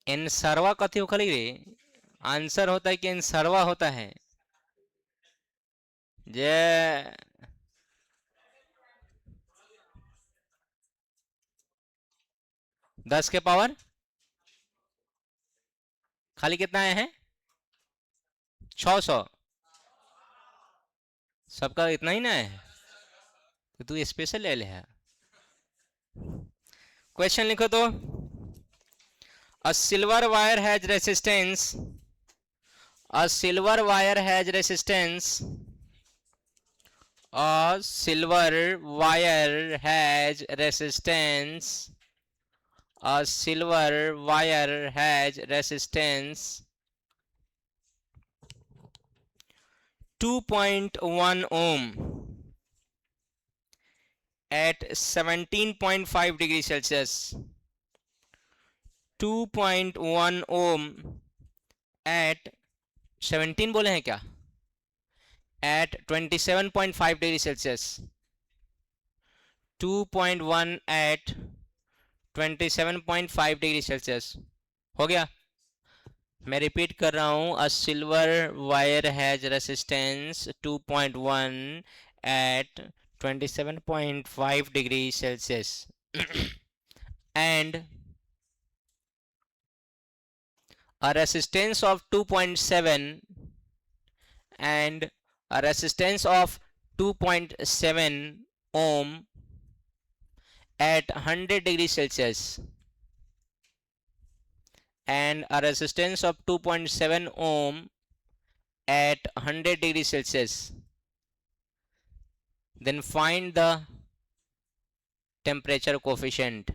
इन सरवा कथी होखली रे? आंसर होता है कि इन सरवा होता है जे 10 के पावर खाली कितना आए हैं? 600। सबका इतना ही ना है, तो तू स्पेशल ले ले है। क्वेश्चन लिखो तो। अ silver wire has resistance, a silver wire has resistance, a silver wire has resistance, a silver wire has resistance 2.1 ohm at 17.5 degree Celsius. 2.1 ohm at 17 बोले हैं क्या? at 27.5 degree Celsius. 2.1 at 27.5 degree Celsius. हो गया। मैं repeat कर रहा हूँ, a silver wire has resistance 2.1 at 27.5 degree Celsius and a resistance of 2.7 and a resistance of 2.7 ohm at 100 degree Celsius and a resistance of 2.7 ohm at 100 degree Celsius. Then find the temperature coefficient.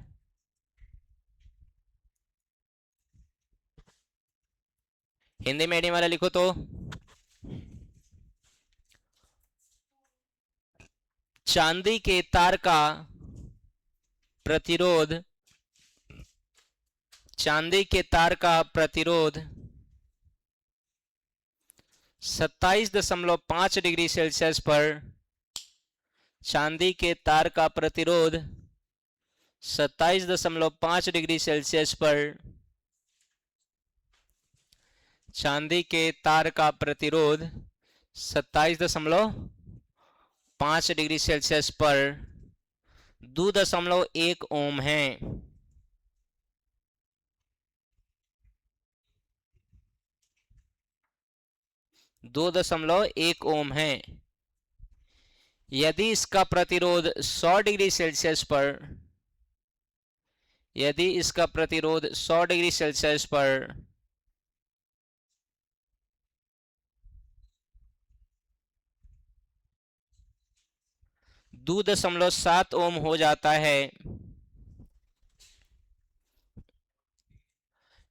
Hindi medium वाला लिखो तो। चांदी के तार का प्रतिरोध, चांदी के तार का प्रतिरोध 27.5 डिग्री सेल्सियस पर, चांदी के तार का प्रतिरोध 27.5 डिग्री सेल्सियस पर, चांदी के तार का प्रतिरोध 27.5 डिग्री सेल्सियस पर 2.1 ओम है। 2.1 ओम है। यदि इसका प्रतिरोध 100 डिग्री सेल्सियस पर, यदि इसका प्रतिरोध 100 डिग्री सेल्सियस पर 2.7 ओम हो जाता है,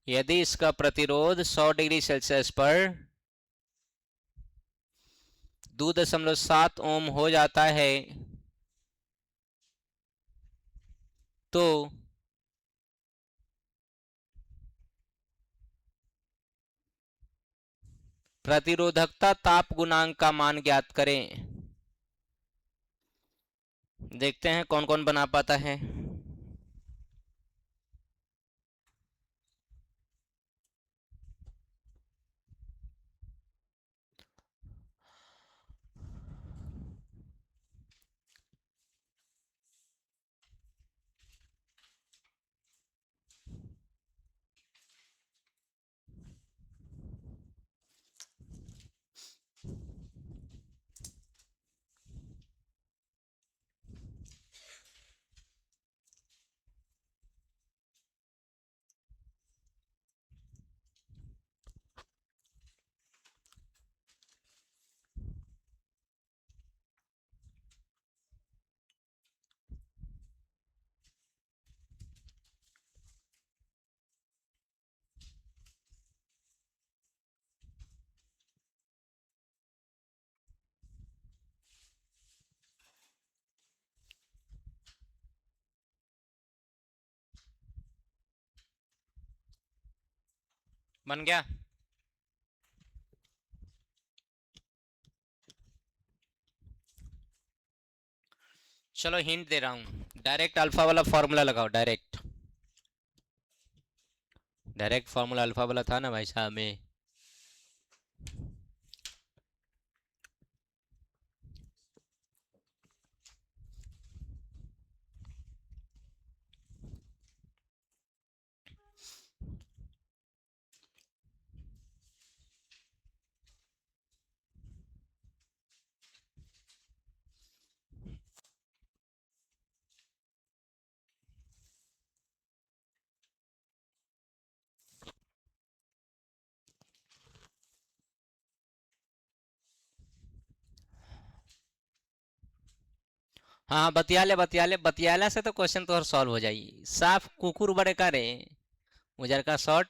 यदि इसका प्रतिरोध 100 डिग्री सेल्सियस पर 2.7 ओम हो जाता है, तो प्रतिरोधकता ताप गुणांक का मान ज्ञात करें। देखते हैं कौन कौन बना पाता है। बन गया। चलो हिंट दे रहा हूं, डायरेक्ट अल्फा वाला फॉर्मूला लगाओ, डायरेक्ट। डायरेक्ट फॉर्मूला अल्फा वाला था ना भाई साहब में। हाँ बतियाले से तो क्वेश्चन तो और सॉल्व हो जाई। साफ कुकुर बड़े का रे, उजर का शॉर्ट।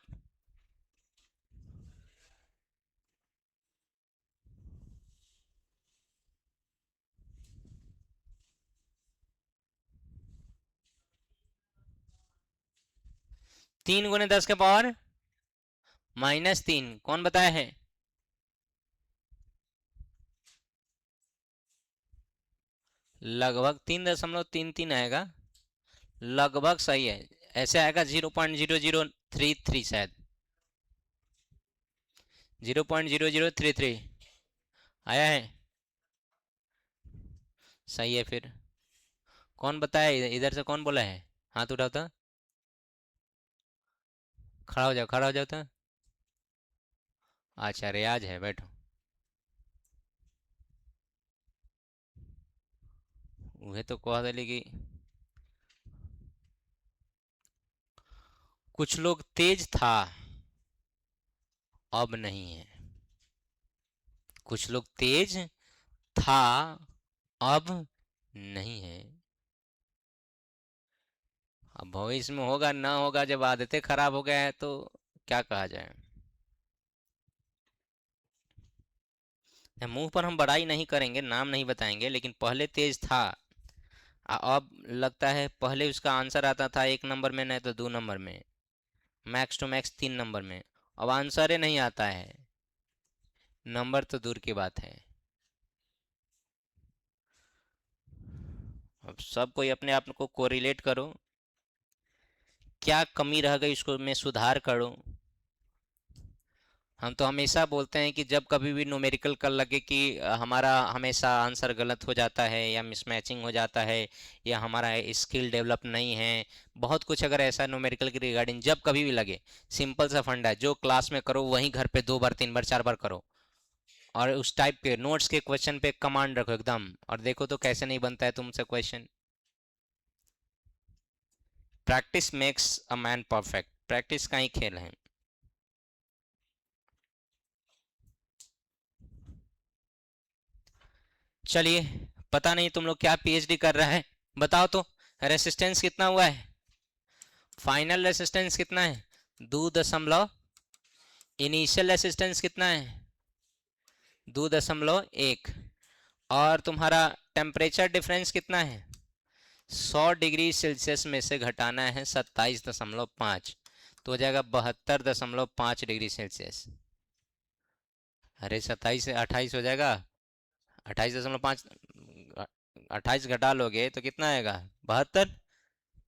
3 × 10 के पावर -3, कौन बताया है? लगभग 3.33 आएगा, लगभग सही है। ऐसे आएगा 0.0033 शायद, 0.0033 आया है। सही है फिर। कौन बताया? इधर से कौन बोला है? हाथ उठाओ तो, खड़ा हो जाओ, खड़ा हो जाओ तो। अच्छा रियाज है, बैठो। वह तो कह दिली कि कुछ लोग तेज था, अब नहीं है। कुछ लोग तेज था, अब नहीं है। अब भविष्य में होगा ना होगा, जब आदतें खराब हो गए हैं तो क्या कहा जाए। मुंह पर हम बड़ाई नहीं करेंगे, नाम नहीं बताएंगे, लेकिन पहले तेज था। अब लगता है पहले उसका आंसर आता था 1 नंबर में, नहीं तो 2 नंबर में, मैक्स टू मैक्स 3 नंबर में। अब आंसर ही नहीं आता है, नंबर तो दूर की बात है। अब सब कोई अपने आप को कोरिलेट करो, क्या कमी रह गई उसको मैं सुधार करूं। हम तो हमेशा बोलते हैं कि जब कभी भी न्यूमेरिकल कर लगे कि हमारा हमेशा आंसर गलत हो जाता है या मिसमैचिंग हो जाता है या हमारा स्किल डेवलप नहीं है, बहुत कुछ अगर ऐसा न्यूमेरिकल के रिगार्डिंग जब कभी भी लगे, सिंपल सा फंडा है, जो क्लास में करो वहीं घर पे 2 बार 3 बार 4 बार करो। और उस टाइप के नोट्स के क्वेश्चन पे कमांड रखो एकदम, और देखो तो कैसे नहीं बनता है तुमसे question. Practice makes a man perfect, practice का ही खेल है। चलिए, पता नहीं तुम लोग क्या पीएचडी कर रहा है, बताओ तो। रेसिस्टेंस कितना हुआ है? फाइनल रेसिस्टेंस कितना है? 2 दशमलव। इनिशियल रेसिस्टेंस कितना है? 2.1। और तुम्हारा टेम्परेचर डिफरेंस कितना है? 100 डिग्री सेल्सियस में से घटाना है 27.5, तो हो जाएगा 72.5 डिग्री सेल्सियस। अरे 27 से 28 हो जाएगा, 28.5, 28 घटा लोगे तो कितना आएगा? 72।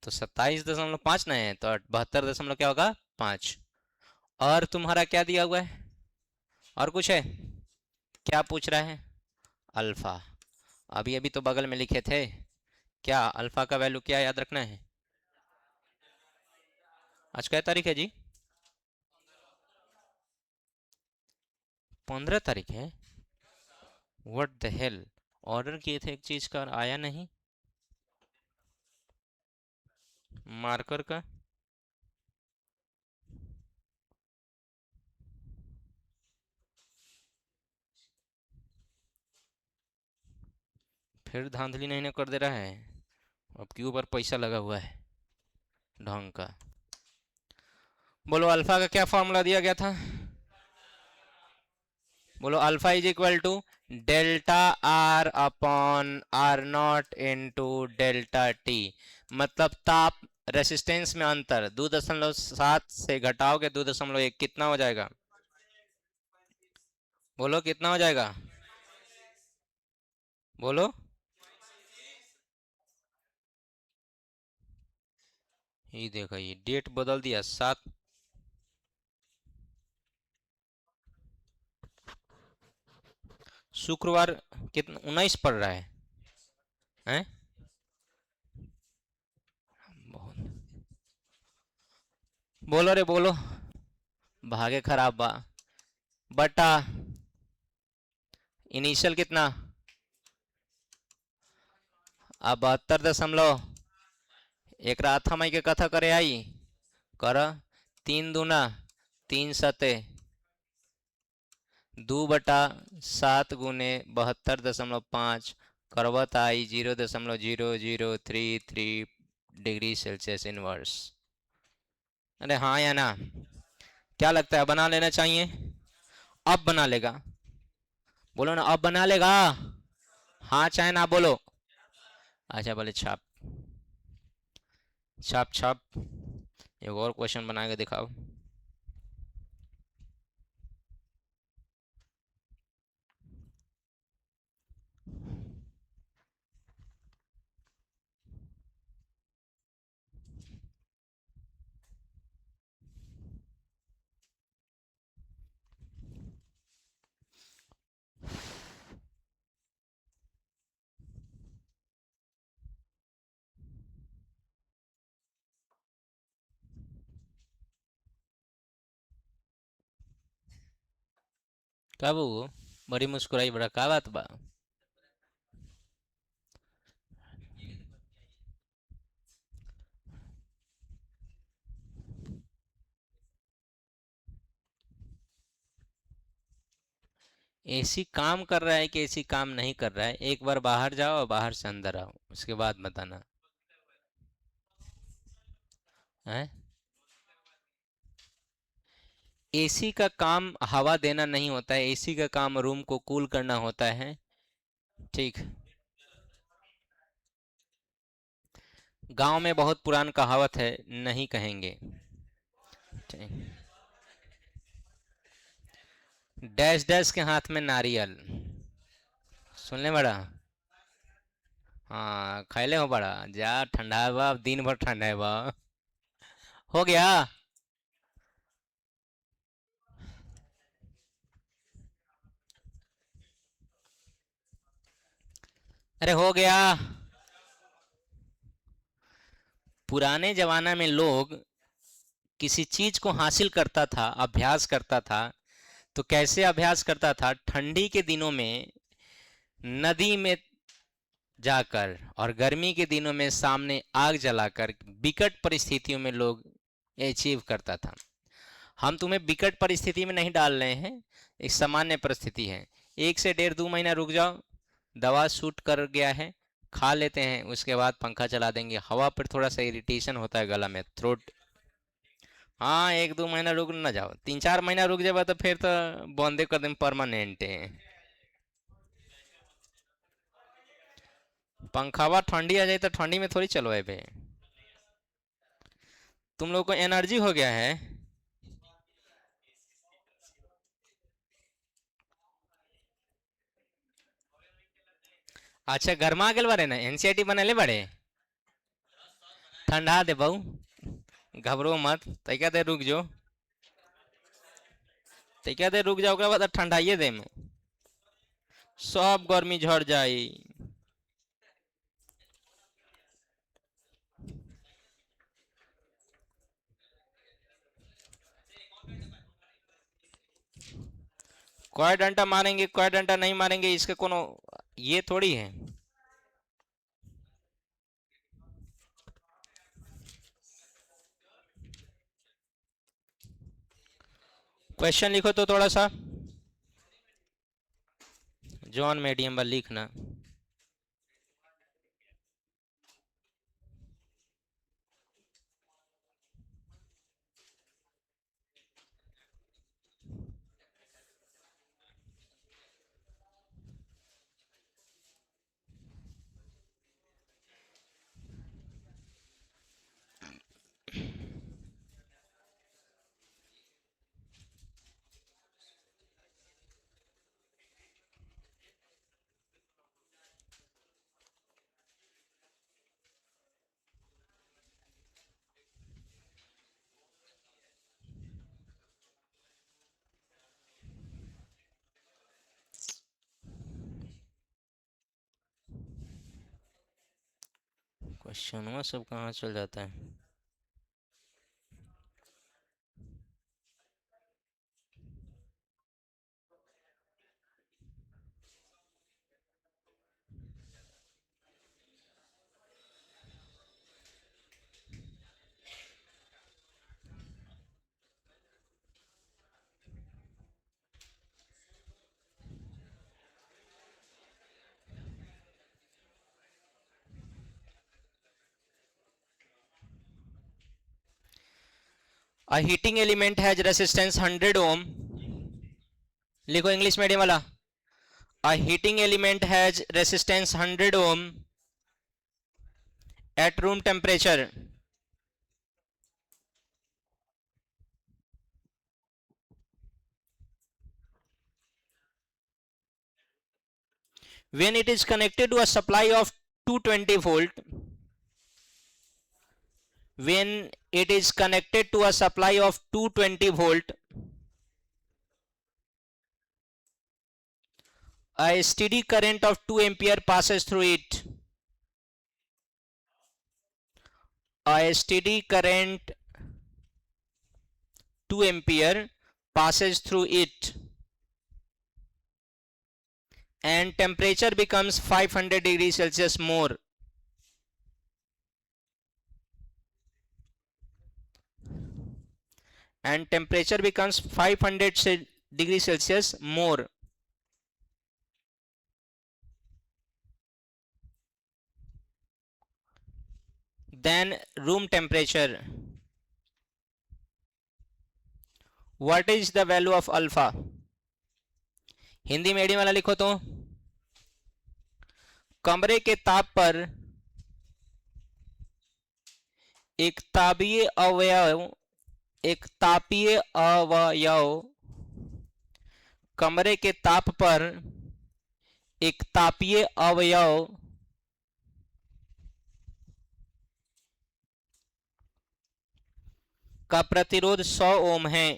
तो 27.5 ना है तो 72 क्या होगा? 5। और तुम्हारा क्या दिया हुआ है? और कुछ है? क्या पूछ रहा है? अल्फा। अभी अभी तो बगल में लिखे थे। क्या अल्फा का वैल्यू क्या याद रखना है? आज क्या तारीख है जी? 15 तारीख है। व्हाट द हेल, ऑर्डर किए थे एक चीज का और आया नहीं। मार्कर का। फिर धांधली नहीं ना कर दे रहा है? अब क्यों ऊपर पैसा लगा हुआ है ढंग का। बोलो अल्फा का क्या फॉर्मूला दिया गया था? बोलो alpha is equal to delta R upon R naught into delta T. मतलब ताप रेसिस्टेंस में अंतर 2.7 से घटाओगे 2.1 कितना हो जाएगा? बोलो कितना हो जाएगा? बोलो। ये देखो ये डेट बदल दिया 7। शुक्रवार कितना 19 पड़ रहा है हैं? बोलो रे बोलो। भागे खराब बा। बटा इनिशियल कितना? अब 72 दशमलव एक रात हम के कथा करे आई कर 3 दूना 3 सते 2/7 गुने 72.5 करवत आई 0.0033 डिग्री सेल्सियस इनवर्स। अरे हाँ या ना? क्या लगता है बना लेना चाहिए? अब बना लेगा? बोलो ना अब बना लेगा। हाँ चाहे ना बोलो। अच्छा बोले छाप छाप छाप। एक और क्वेश्चन बना के दिखाओ। कब वो बड़ी मुस्कुराई बड़ा का बात बा? एसी काम कर रहा है कि एसी काम नहीं कर रहा है? एक बार बाहर जाओ और बाहर से अंदर आओ उसके बाद बताना है। एसी का काम हवा देना नहीं होता है, एसी का काम रूम को कूल करना होता है। ठीक। गांव में बहुत पुरान कहावत है, नहीं कहेंगे। ठीक। डैश डैश के हाथ में नारियल। सुन ले बड़ा। हाँ खैले हो बड़ा जा ठंडा है बा दिन भर ठंडा है बा। हो गया। अरे हो गया। पुराने जमाना में लोग किसी चीज को हासिल करता था, अभ्यास करता था, तो कैसे अभ्यास करता था? ठंडी के दिनों में नदी में जाकर और गर्मी के दिनों में सामने आग जलाकर विकट परिस्थितियों में लोग अचीव करता था। हम तुम्हें विकट परिस्थिति में नहीं डाल रहे हैं, एक सामान्य परिस्थिति है। 1 से 1.5 2 महीना रुक जाओ, दवा सूट कर गया है, खा लेते हैं, उसके बाद पंखा चला देंगे। हवा पर थोड़ा सा इरिटेशन होता है गला में, थ्रोट। हाँ 1 2 महीना रुक ना जाओ, 3 4 महीना रुक जाए तो फिर तो बंदे कर दें परमानेंट है। पंखावा ठंडी आ जाए तो ठंडी में थोड़ी चलवाए भाई। तुम लोग को एनर्जी हो गया है। अच्छा गर्मा गेल बारे ना एनसीईआरटी बनेले बड़े। ठंडा दे बहू, घबरो मत, तैका देर रुक जो। तैका देर रुक जाओ, ओकरा बाद ठंडाइए दे में सब गर्मी झड़ जाई। कोई डंडा मारेंगे कोई डंडा नहीं मारेंगे इसका कोनो ये थोड़ी है। क्वेश्चन लिखो तो थोड़ा सा। जॉन मीडियम पर लिखना। क्वेश्चन सब कहाँ चल जाता है। A heating element has resistance 100 ohm. लिखो इंग्लिश मीडियम वाला। A heating element has resistance 100 ohm at room temperature. When it is connected to a supply of 220 volt. When it is connected to a supply of 220 volt, a steady current of 2 ampere passes through it. A steady current 2 ampere passes through it and temperature becomes 500 degrees Celsius more. And temperature becomes 500 degrees Celsius more. Than room temperature. What is the value of alpha? Hindi medium वाला लिखो तो। कमरे के ताप पर एक तापीय अवयव कमरे के ताप पर एक तापीय अवयव का प्रतिरोध 100 ओम है।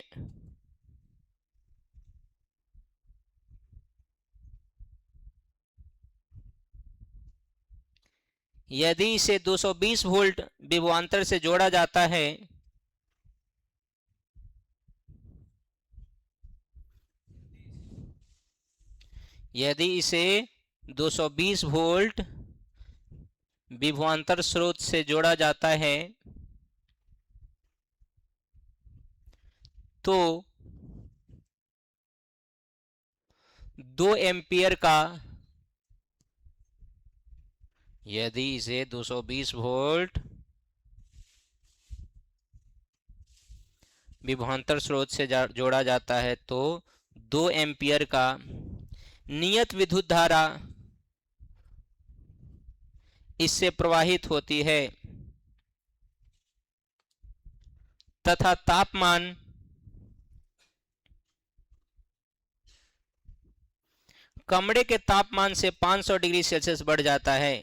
यदि इसे 220 वोल्ट विभवांतर से जोड़ा जाता है यदि इसे 220 वोल्ट विभवांतर स्रोत से जोड़ा जाता है तो 2 एम्पियर का यदि इसे 220 वोल्ट विभवांतर स्रोत से जोड़ा जाता है तो 2 एम्पियर का नियत विद्युत धारा इससे प्रवाहित होती है तथा तापमान कमरे के तापमान से 500 डिग्री सेल्सियस बढ़ जाता है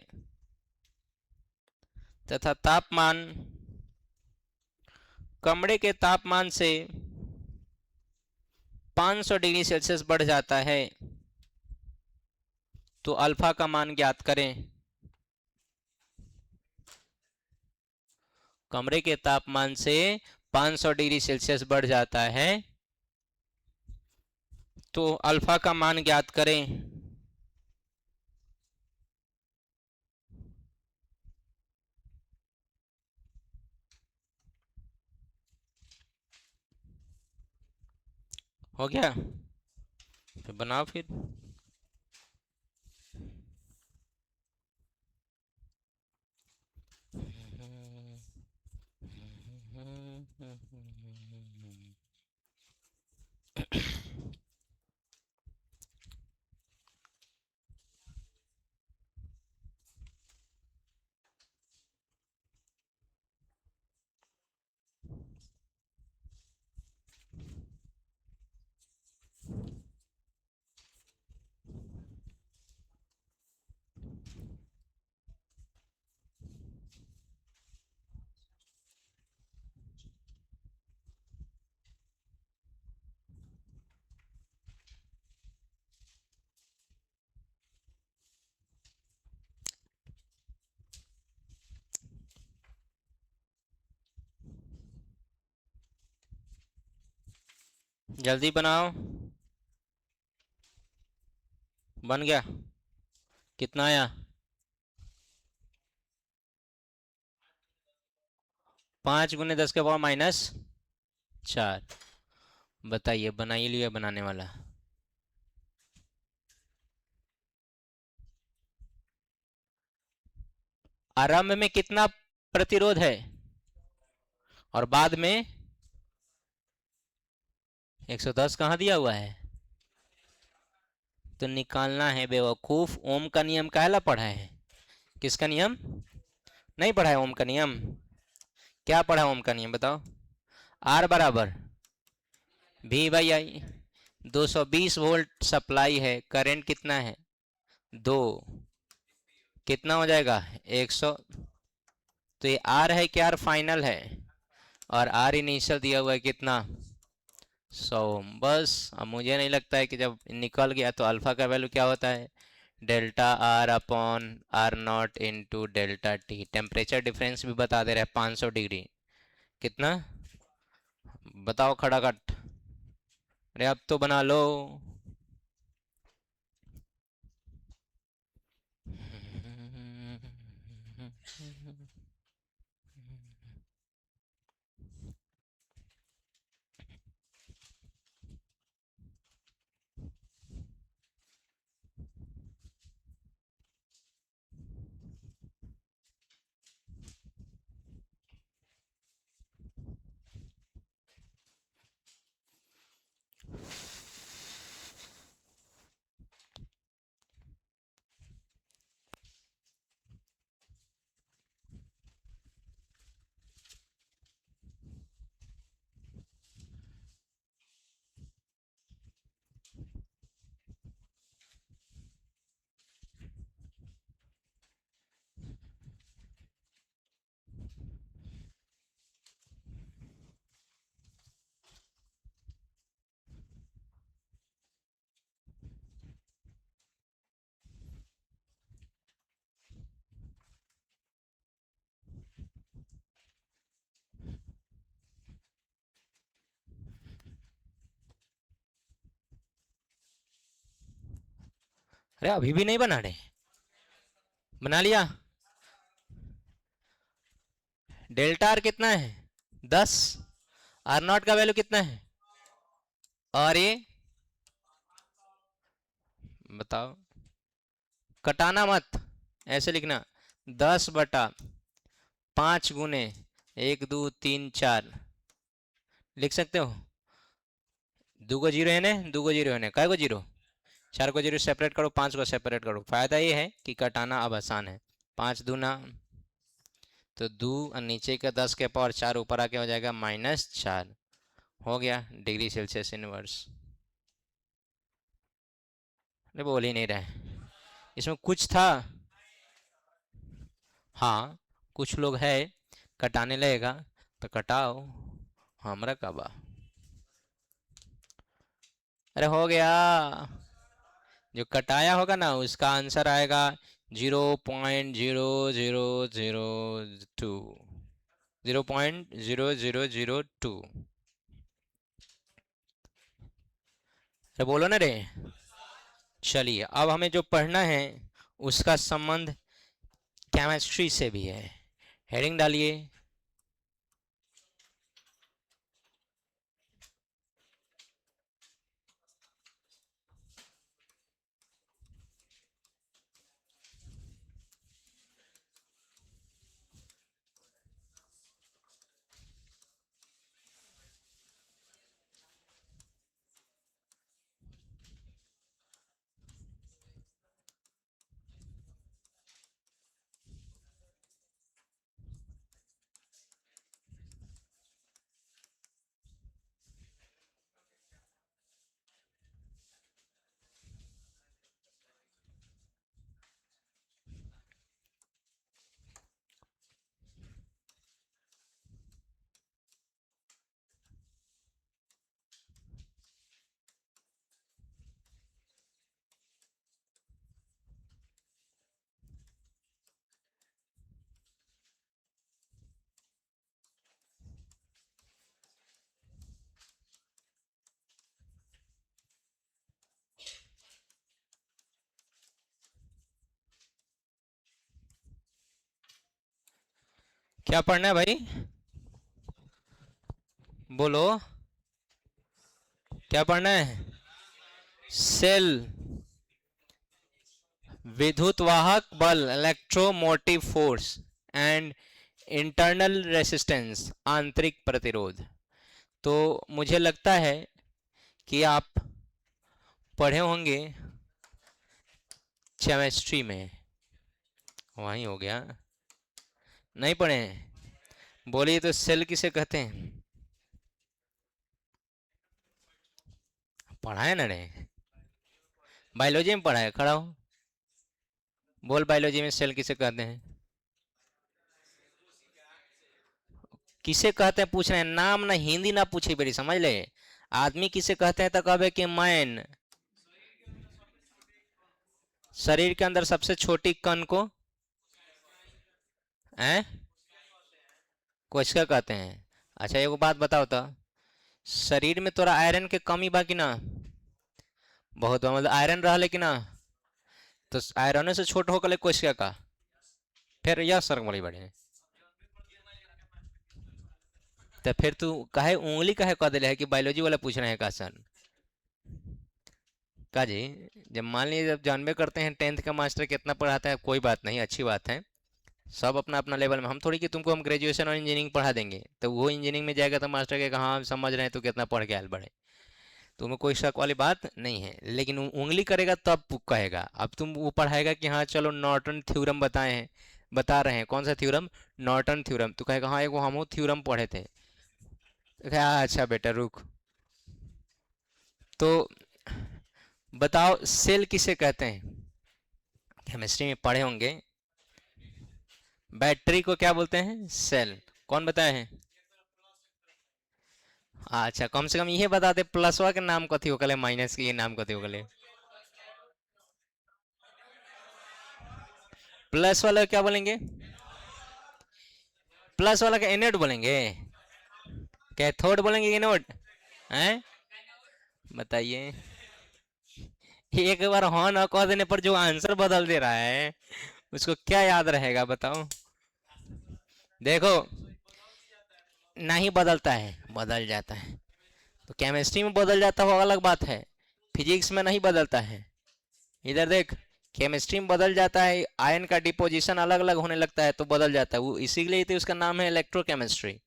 तथा तापमान कमरे के तापमान से 500 डिग्री सेल्सियस बढ़ जाता है तो अल्फा का मान ज्ञात करें। कमरे के तापमान से 500 डिग्री सेल्सियस बढ़ जाता है तो अल्फा का मान ज्ञात करें। हो गया, फिर बनाओ फिर। जल्दी बनाओ। बन गया? कितना आया? 5 × 10⁻⁴। बताइए, बना ही लिया बनाने वाला। आरंभ में कितना प्रतिरोध है और बाद में 110 कहाँ दिया हुआ है? तो निकालना है बेवकूफ। ओम का नियम काहला पढ़ा है? किसका नियम? नहीं पढ़ा है ओम का नियम? क्या पढ़ा है ओम का नियम बताओ। आर बराबर V/I। 220 वोल्ट सप्लाई है, करंट कितना है? 2। कितना हो जाएगा? 100। तो ये आर है कि आर फाइनल है? और आर इनिशियल दिया हुआ है कितना? 100। बस अब मुझे नहीं लगता है कि जब निकल गया तो अल्फा का वैल्यू क्या होता है? Delta R upon R naught into delta T. Temperature difference भी बता दे रहा है 500 डिग्री। कितना? बताओ खड़ाखट। अरे अब तो बना लो। अरे अभी भी नहीं बना रहे? बना लिया? डेल्टा आर कितना है? 10। आर नॉट का वैल्यू कितना है? और ये बताओ। कटाना मत, ऐसे लिखना। 10/5 × 1 2 3 4 लिख सकते हो। 2 को 0 है ना, 2 को 0 है ना, काय को 0? 4 को 0 सेपरेट करो, 5 को सेपरेट करो। फायदा ये है कि कटाना अब आसान है। 5 दूना तो 2 और नीचे का 10 के पावर 4 ऊपर आके हो जाएगा -4। हो गया डिग्री सेल्सियस इनवर्स। अरे बोल ही नहीं रहे, इसमें कुछ था। हाँ, कुछ लोग है कटाने लगेगा तो कटाओ, हमरा कबा। अरे हो गया। जो कटाया होगा ना उसका आंसर आएगा 0.0002। 0.0002। अरे बोलो ना रे। चलिए अब हमें जो पढ़ना है उसका संबंध केमिस्ट्री से भी है। हेडिंग डालिए। क्या पढ़ना है भाई? बोलो, क्या पढ़ना है? सेल, विद्युत वाहक बल, electromotive force and internal resistance, आंतरिक प्रतिरोध। तो मुझे लगता है कि आप पढ़े होंगे केमिस्ट्री में। वहीं हो गया, नहीं पढ़े हैं? बोलिए तो, सेल किसे कहते हैं? पढ़ा है ना रे? बायोलॉजी में पढ़ा है, खड़ा हो, बोल बायोलॉजी में सेल किसे कहते हैं? किसे कहते हैं पूछ रहे हैं, नाम ना हिंदी ना पूछे बेरी, समझ ले। आदमी किसे कहते हैं तो कहे कि मैन। शरीर के अंदर सबसे छोटी कण को हैं कोशिका कहते हैं। अच्छा, एक बात बताओ तो, शरीर में तोरा आयरन के कमी बा कि ना? बहुत बा, मतलब आयरन रहा लेकिन ना, तो आयरन से छोट होकर कोशिका का, फिर यह सर्ग बड़ी बड़े। तो फिर तू काहे उंगली काहे कह दिले है कि बायोलॉजी वाला पूछ रहे हैं का सर? का जी, जब मान लीजिए, जब जानबे करते हैं टेंथ का मास्टर कितना पढ़ाता है, कोई बात नहीं, अच्छी बात है। सब अपना अपना लेवल में, हम थोड़ी कि तुमको हम ग्रेजुएशन और इंजीनियरिंग पढ़ा देंगे तो वो इंजीनियरिंग में जाएगा तो मास्टर के कहा हम समझ रहे हैं तो कितना पढ़ के आयल बड़े। तुम्हें कोई शक वाली बात नहीं है, लेकिन वो उंगली करेगा तब कहेगा। अब तुम वो पढ़ाएगा कि हाँ चलो नॉर्टन थ्योरम बताए हैं, बता रहे हैं कौन सा थ्योरम? Norton theorem. तो कहेगा हाँ एगो हम थ्योरम पढ़े थे। तो कहेगा, अच्छा बेटा रुक। तो बताओ सेल किसे कहते हैं? केमिस्ट्री में पढ़े होंगे। बैटरी को क्या बोलते हैं? सेल। कौन बताए हैं? अच्छा, कम से कम ये बता दे, प्लसवा के नाम कथी होकले, माइनस के ये नाम कथी होकले? प्लस वाला क्या बोलेंगे? प्लस वाला का एनोड बोलेंगे? कैथोड बोलेंगे, एनोड? हैं? बताइए। एक बार हाँ ना कह देने पर जो आंसर बदल दे रहा है, उसको क्या याद रहेगा बताओ? देखो, नहीं बदलता है, बदल जाता है। तो केमिस्ट्री में बदल जाता हो अलग बात है, फिजिक्स में नहीं बदलता है। इधर देख, केमिस्ट्री में बदल जाता है, आयन का डिपोजिशन अलग अलग होने लगता है तो बदल जाता है वो, इसीलिए तो उसका नाम है इलेक्ट्रोकेमिस्ट्री।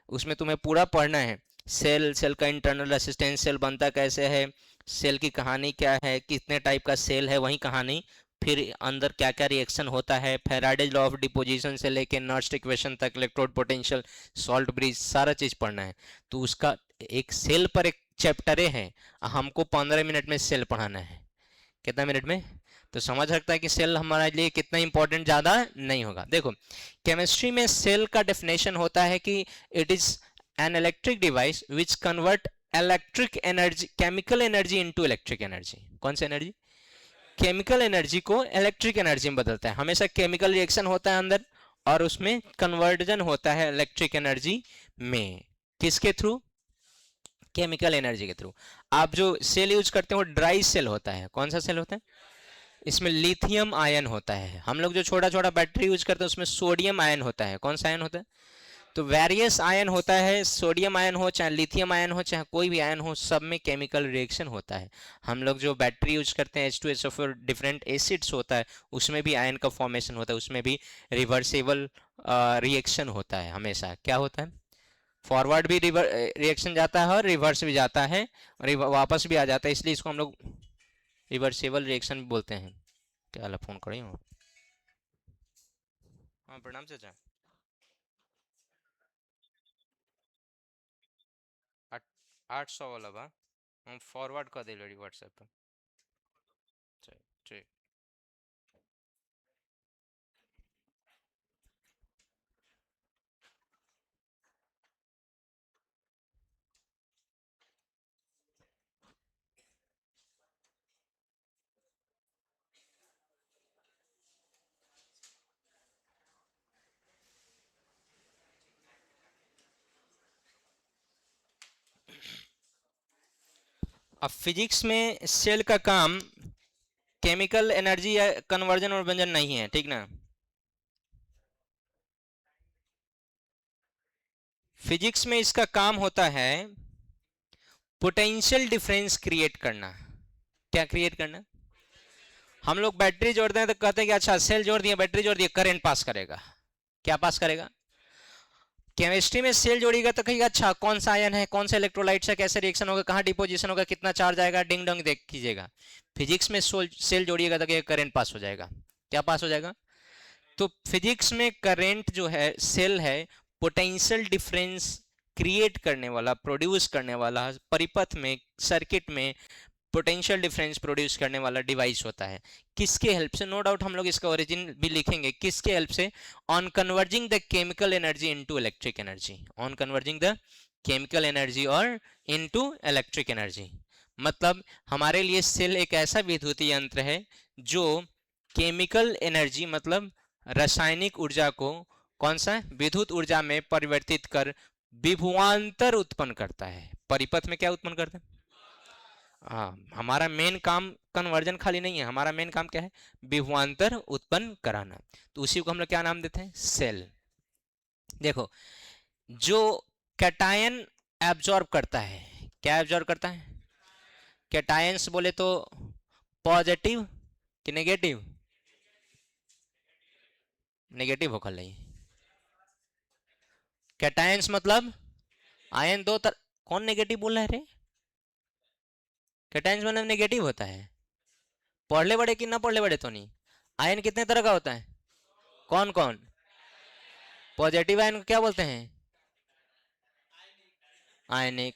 उसमें तुम्हें पूरा पढ़ना है। सेल, सेल का इंटरनल रेसिस्टेंस, सेल बनता कैसे है, सेल की कहानी क्या है, कितने टाइप का सेल है वही कहानी, फिर अंदर क्या क्या रिएक्शन होता है, फेराडेज लॉ ऑफ डिपोजिशन से लेके नर्स्ट इक्वेशन तक, इलेक्ट्रोड पोटेंशियल, सॉल्ट ब्रिज, सारा चीज पढ़ना है। तो उसका एक सेल पर एक चैप्टर है, हमको 15 मिनट में सेल पढ़ाना है। कितना मिनट में? तो समझ सकता है कि सेल हमारे लिए कितना इंपॉर्टेंट, ज़्यादा नहीं होगा। देखो, केमिस्ट्री में सेल का डेफिनेशन होता है कि it is an electric device which convert electric energy, chemical energy into electric energy. कौन सी एनर्जी? केमिकल एनर्जी को इलेक्ट्रिक एनर्जी में बदलता है। हमेशा केमिकल रिएक्शन होता है अंदर, और उसमें कन्वर्जन होता है इलेक्ट्रिक एनर्जी में। किसके थ्रू? केमिकल एनर्जी के थ्रू। आप जो सेल यूज करते हो ड्राई सेल होता है। कौन सा सेल होता है? इसमें लिथियम आयन होता है। हम लोग जो छोटा छोटा बैटरी यूज करते हैं उसमें सोडियम आयन होता है। कौन सा आयन होता है? तो वेरियस आयन होता है, सोडियम आयन हो चाहे लिथियम आयन हो चाहे कोई भी आयन हो, सब में केमिकल रिएक्शन होता है। हम लोग जो बैटरी यूज करते हैं H2SO4, डिफरेंट एसिड्स होता है, उसमें भी आयन का फॉर्मेशन होता है, उसमें भी रिवर्सेबल रिएक्शन होता है। हमेशा क्या होता है, फॉरवर्ड भी रिएक्शन जाता है और रिवर्स भी जाता है और वापस भी आ जाता है, इसलिए इसको हम लोग रिवर्सेबल रिएक्शन भी बोलते हैं। क्या वाला फोन करी हूँ? हाँ प्रणाम चाचा। 800 वाला बा, हम फॉरवर्ड कर दिले व्हाट्सएप पे। ठीक ठीक। अब फिजिक्स में सेल का काम केमिकल एनर्जी या कन्वर्जन और व्यंजन नहीं है, ठीक ना? फिजिक्स में इसका काम होता है पोटेंशियल डिफरेंस क्रिएट करना। क्या क्रिएट करना? हम लोग बैटरी जोड़ते हैं तो कहते हैं कि अच्छा सेल जोड़ दिया, बैटरी जोड़ दिया, करंट पास करेगा। क्या पास करेगा? केमिस्ट्री में सेल जोड़िएगा तो कहिएगा अच्छा कौन सा आयन है, कौन सा इलेक्ट्रोलाइट है, कैसे रिएक्शन होगा, कहाँ डिपोजिशन होगा, कितना चार्ज आएगा, डिंग डंग देख कीजिएगा। फिजिक्स में सेल जोड़िएगा तो करंट पास हो जाएगा। क्या पास हो जाएगा? तो फिजिक्स में करंट जो है, सेल है, पोटेंशियल डिफरेंस क्रिएट करने वाला, प्रोड्यूस करने वाला, परिपथ में, सर्किट में पोटेंशियल डिफरेंस प्रोड्यूस करने वाला डिवाइस होता है। किसके हेल्प से? नो डाउट हम लोग इसका ओरिजिन भी लिखेंगे। किसके हेल्प से? On converging the chemical energy into electric energy. On converging the chemical energy और इनटू इलेक्ट्रिक एनर्जी। मतलब हमारे लिए सेल एक ऐसा विद्युत यंत्र है जो केमिकल एनर्जी मतलब रासायनिक ऊर्जा को कौन सा विद्युत ऊर्जा में परिवर्तित कर विभवांतर उत्पन्न करता है। परिपथ में क्या उत्पन्न करता है? हाँ, हमारा मेन काम कन्वर्जन खाली नहीं है, हमारा मेन काम क्या है? विभवांतर उत्पन्न कराना। तो उसी को हम लोग क्या नाम देते हैं? सेल। देखो, जो कैटायन एब्जॉर्ब करता है, क्या एब्जॉर्ब करता है? कैटायंस बोले तो पॉजिटिव कि नेगेटिव? नेगेटिव होकर नहीं। कैटायंस मतलब आयन दो तर कौन नेगेटिव बोल रहा है रे? कैटायंस मतलब नेगेटिव होता है। पढ़ले बड़े कि ना पढ़ले बड़े तो नहीं। आयन कितने तरह का होता है? कौन कौन? पॉजिटिव आयन को क्या बोलते हैं? आयनिक।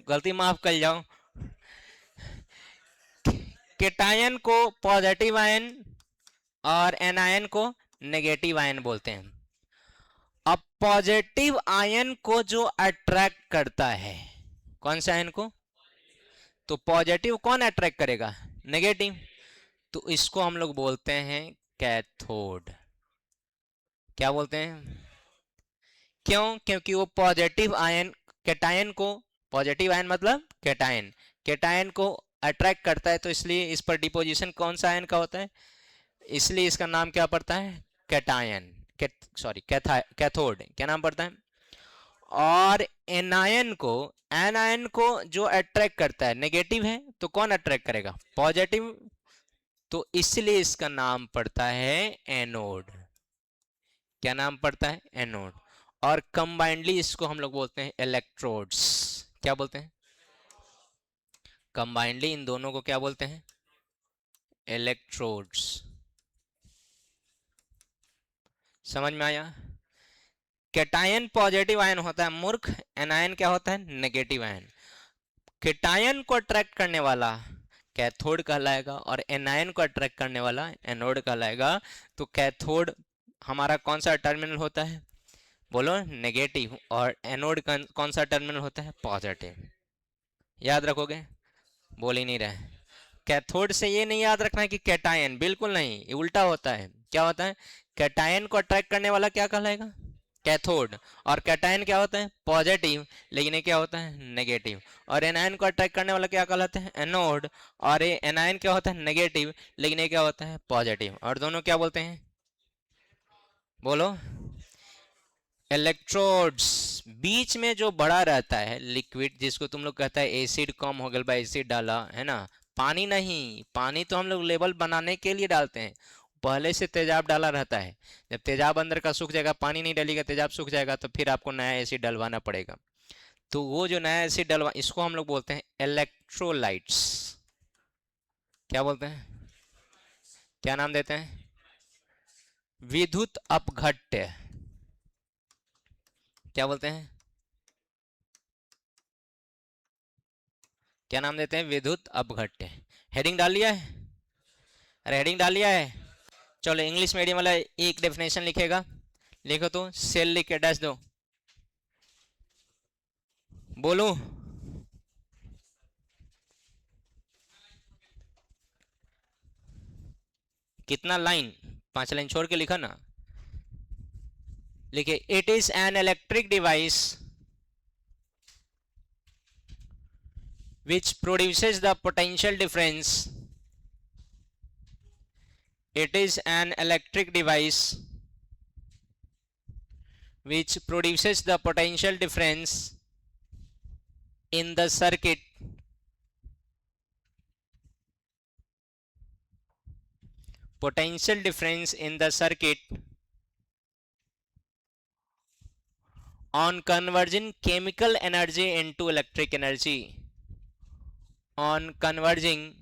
गलती माफ कर जाओ। केटायन को पॉजिटिव आयन और एनायन को नेगेटिव आयन बोलते हैं। अब पॉजिटिव आयन को जो अट्रैक्ट करता है, कौन से आयन को? तो पॉजिटिव कौन अट्रैक्ट करेगा? नेगेटिव। तो इसको हम लोग बोलते हैं कैथोड। क्या बोलते हैं? क्यों? क्योंकि वो पॉजिटिव आयन, कैटायन को, पॉजिटिव आयन मतलब कैटायन, कैटायन को अट्रैक्ट करता है, तो इसलिए इस पर डिपोजिशन कौन सा आयन का होता है, इसलिए इसका नाम क्या पड़ता है? कैटायन। Sorry cathode. क्या नाम पड़ता है? और एनायन को जो अट्रैक्ट करता है, नेगेटिव है तो कौन अट्रैक्ट करेगा? पॉजिटिव। तो इसलिए इसका नाम पड़ता है एनोड। क्या नाम पड़ता है? एनोड। और कंबाइंडली इसको हम लोग बोलते हैं इलेक्ट्रोड्स। क्या बोलते हैं? कंबाइंडली इन दोनों को क्या बोलते हैं? इलेक्ट्रोड्स। समझ में आया? कैटायन पॉजिटिव आयन होता है मूर्ख, एनायन क्या होता है? Negative ion. कैटायन को अट्रैक्ट करने वाला कैथोड कहलाएगा और एनायन को अट्रैक्ट करने वाला एनोड कहलाएगा। तो कैथोड हमारा कौन सा टर्मिनल होता है? बोलो, नेगेटिव। और एनोड कौन सा टर्मिनल होता है? पॉजिटिव। याद रखोगे? बोल ही नहीं रहे। कैथोड से ये नहीं याद रखना है कि कैटायन, बिल्कुल नहीं, ये उल्टा होता है। क्या होता है? कैटायन को अट्रैक्ट करने वाला क्या कहलाएगा? कैथोड। और कैटायन क्या होता है? पॉजिटिव, लेकिन ये क्या होता है? नेगेटिव। और एनायन को अट्रैक्ट करने वाला क्या कहलाता है? एनोड। और ये एनायन क्या होता है? नेगेटिव, लेकिन ये क्या होता है? पॉजिटिव। और दोनों क्या बोलते हैं? बोलो। इलेक्ट्रोड्स। बीच में जो बड़ा रहता है लिक्विड, जिसको तुम लोग कहता है एसिड कम हो गया, एसिड डाला है ना, पानी नहीं। पानी तो हम लोग लेवल बनाने के लिए डालते हैं, पहले से तेजाब डाला रहता है। जब तेजाब अंदर का सूख जाएगा, पानी नहीं डालेगा, तेजाब सूख जाएगा, तो फिर आपको नया एसिड डलवाना पड़ेगा। तो वो जो नया एसिड डलवा, इसको हम लोग बोलते हैं इलेक्ट्रोलाइट्स। क्या बोलते हैं? क्या नाम देते हैं? विद्युत अपघट्य। क्या बोलते हैं? क्या नाम देते हैं? विद्युत अपघट्य। हेडिंग डाल लिया है? अरे हेडिंग डाल लिया है? चलो इंग्लिश मीडियम वाला एक डेफिनेशन लिखेगा। लिखो तो, सेल लिख के डैश दो। बोलू? कितना लाइन? 5 लाइन छोड़ के लिखा ना। लिखे, it is an electric device which produces the potential difference It is an electric device which produces the potential difference in the circuit on converging chemical energy into electric energy. On converging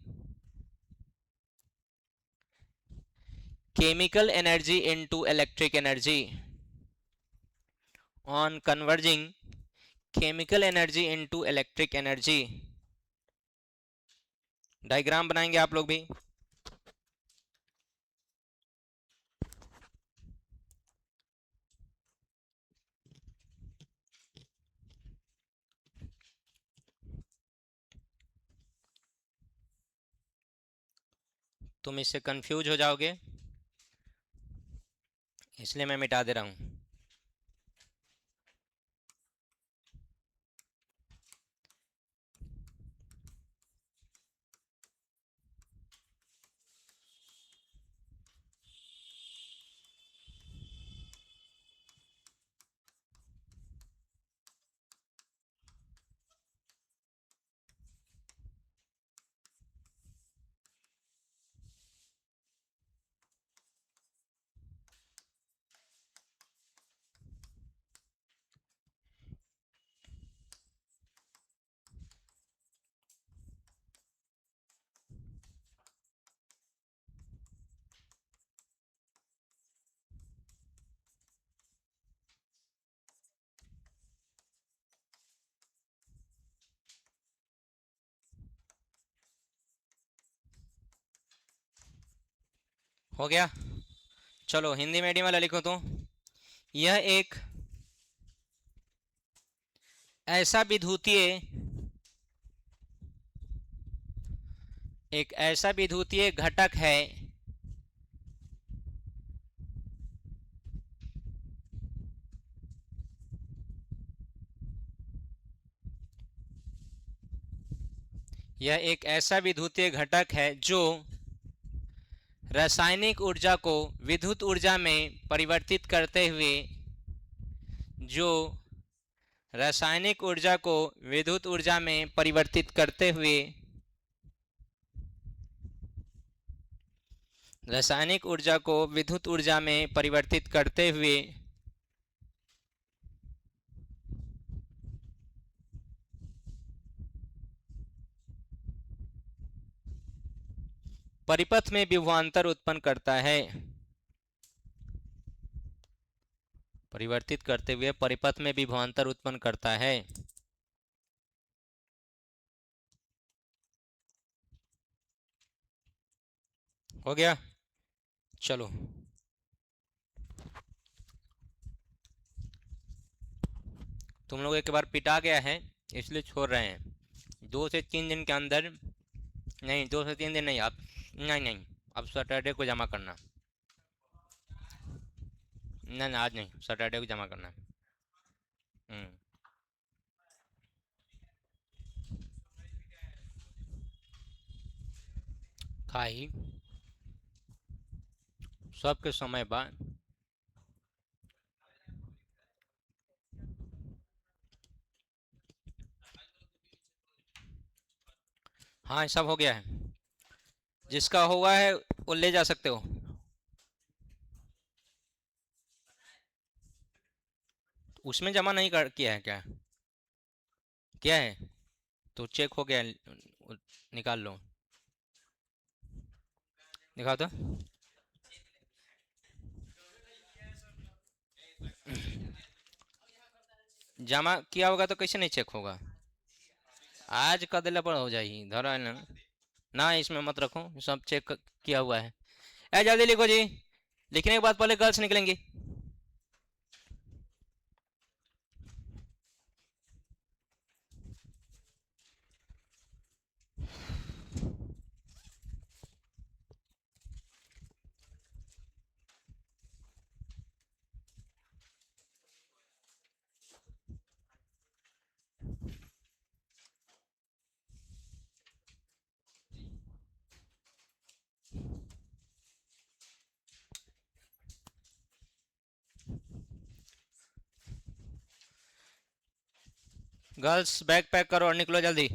chemical energy into electric energy. On converging chemical energy into electric energy. Diagram बनाएंगे आप लोग भी. तुम इससे confuse हो जाओगे, इसलिए मैं मिटा दे रहा हूं. हो गया. चलो हिंदी मीडियम वाला लिखो. तो यह ऐसा विद्युतीय एक ऐसा विद्युतीय घटक है यह एक ऐसा विद्युतीय घटक है जो रासायनिक ऊर्जा को विद्युत ऊर्जा में परिवर्तित करते हुए जो रासायनिक ऊर्जा को विद्युत ऊर्जा में परिवर्तित करते हुए रासायनिक ऊर्जा को विद्युत ऊर्जा में परिवर्तित करते हुए परिपथ में विभवांतर उत्पन्न करता है. परिवर्तित करते हुए परिपथ में विभवांतर उत्पन्न करता है. हो गया. चलो तुम लोग एक बार पिटा गया है इसलिए छोड़ रहे हैं. 2 से 3 दिन के अंदर, नहीं 2 से 3 दिन नहीं, आप नहीं नहीं, अब सैटरडे को जमा करना. नहीं आज नहीं, सैटरडे को जमा करना. खाई सबके समय बाद. हाँ सब हो गया है. जिसका हुआ है वो ले जा सकते हो. उसमें जमा नहीं कर किया है क्या? क्या है तो चेक हो गया, निकाल लो. दिखाओ तो. जमा किया होगा तो कैसे नहीं चेक होगा? आज का दिला पर हो जाएगी धरा है ना. ना इसमें मत रखो, सब चेक किया हुआ है. ए जल्दी लिखो जी. लिखने के बाद पहले गर्ल्स निकलेंगी. गर्ल्स बैग पैक करो और निकलो जल्दी।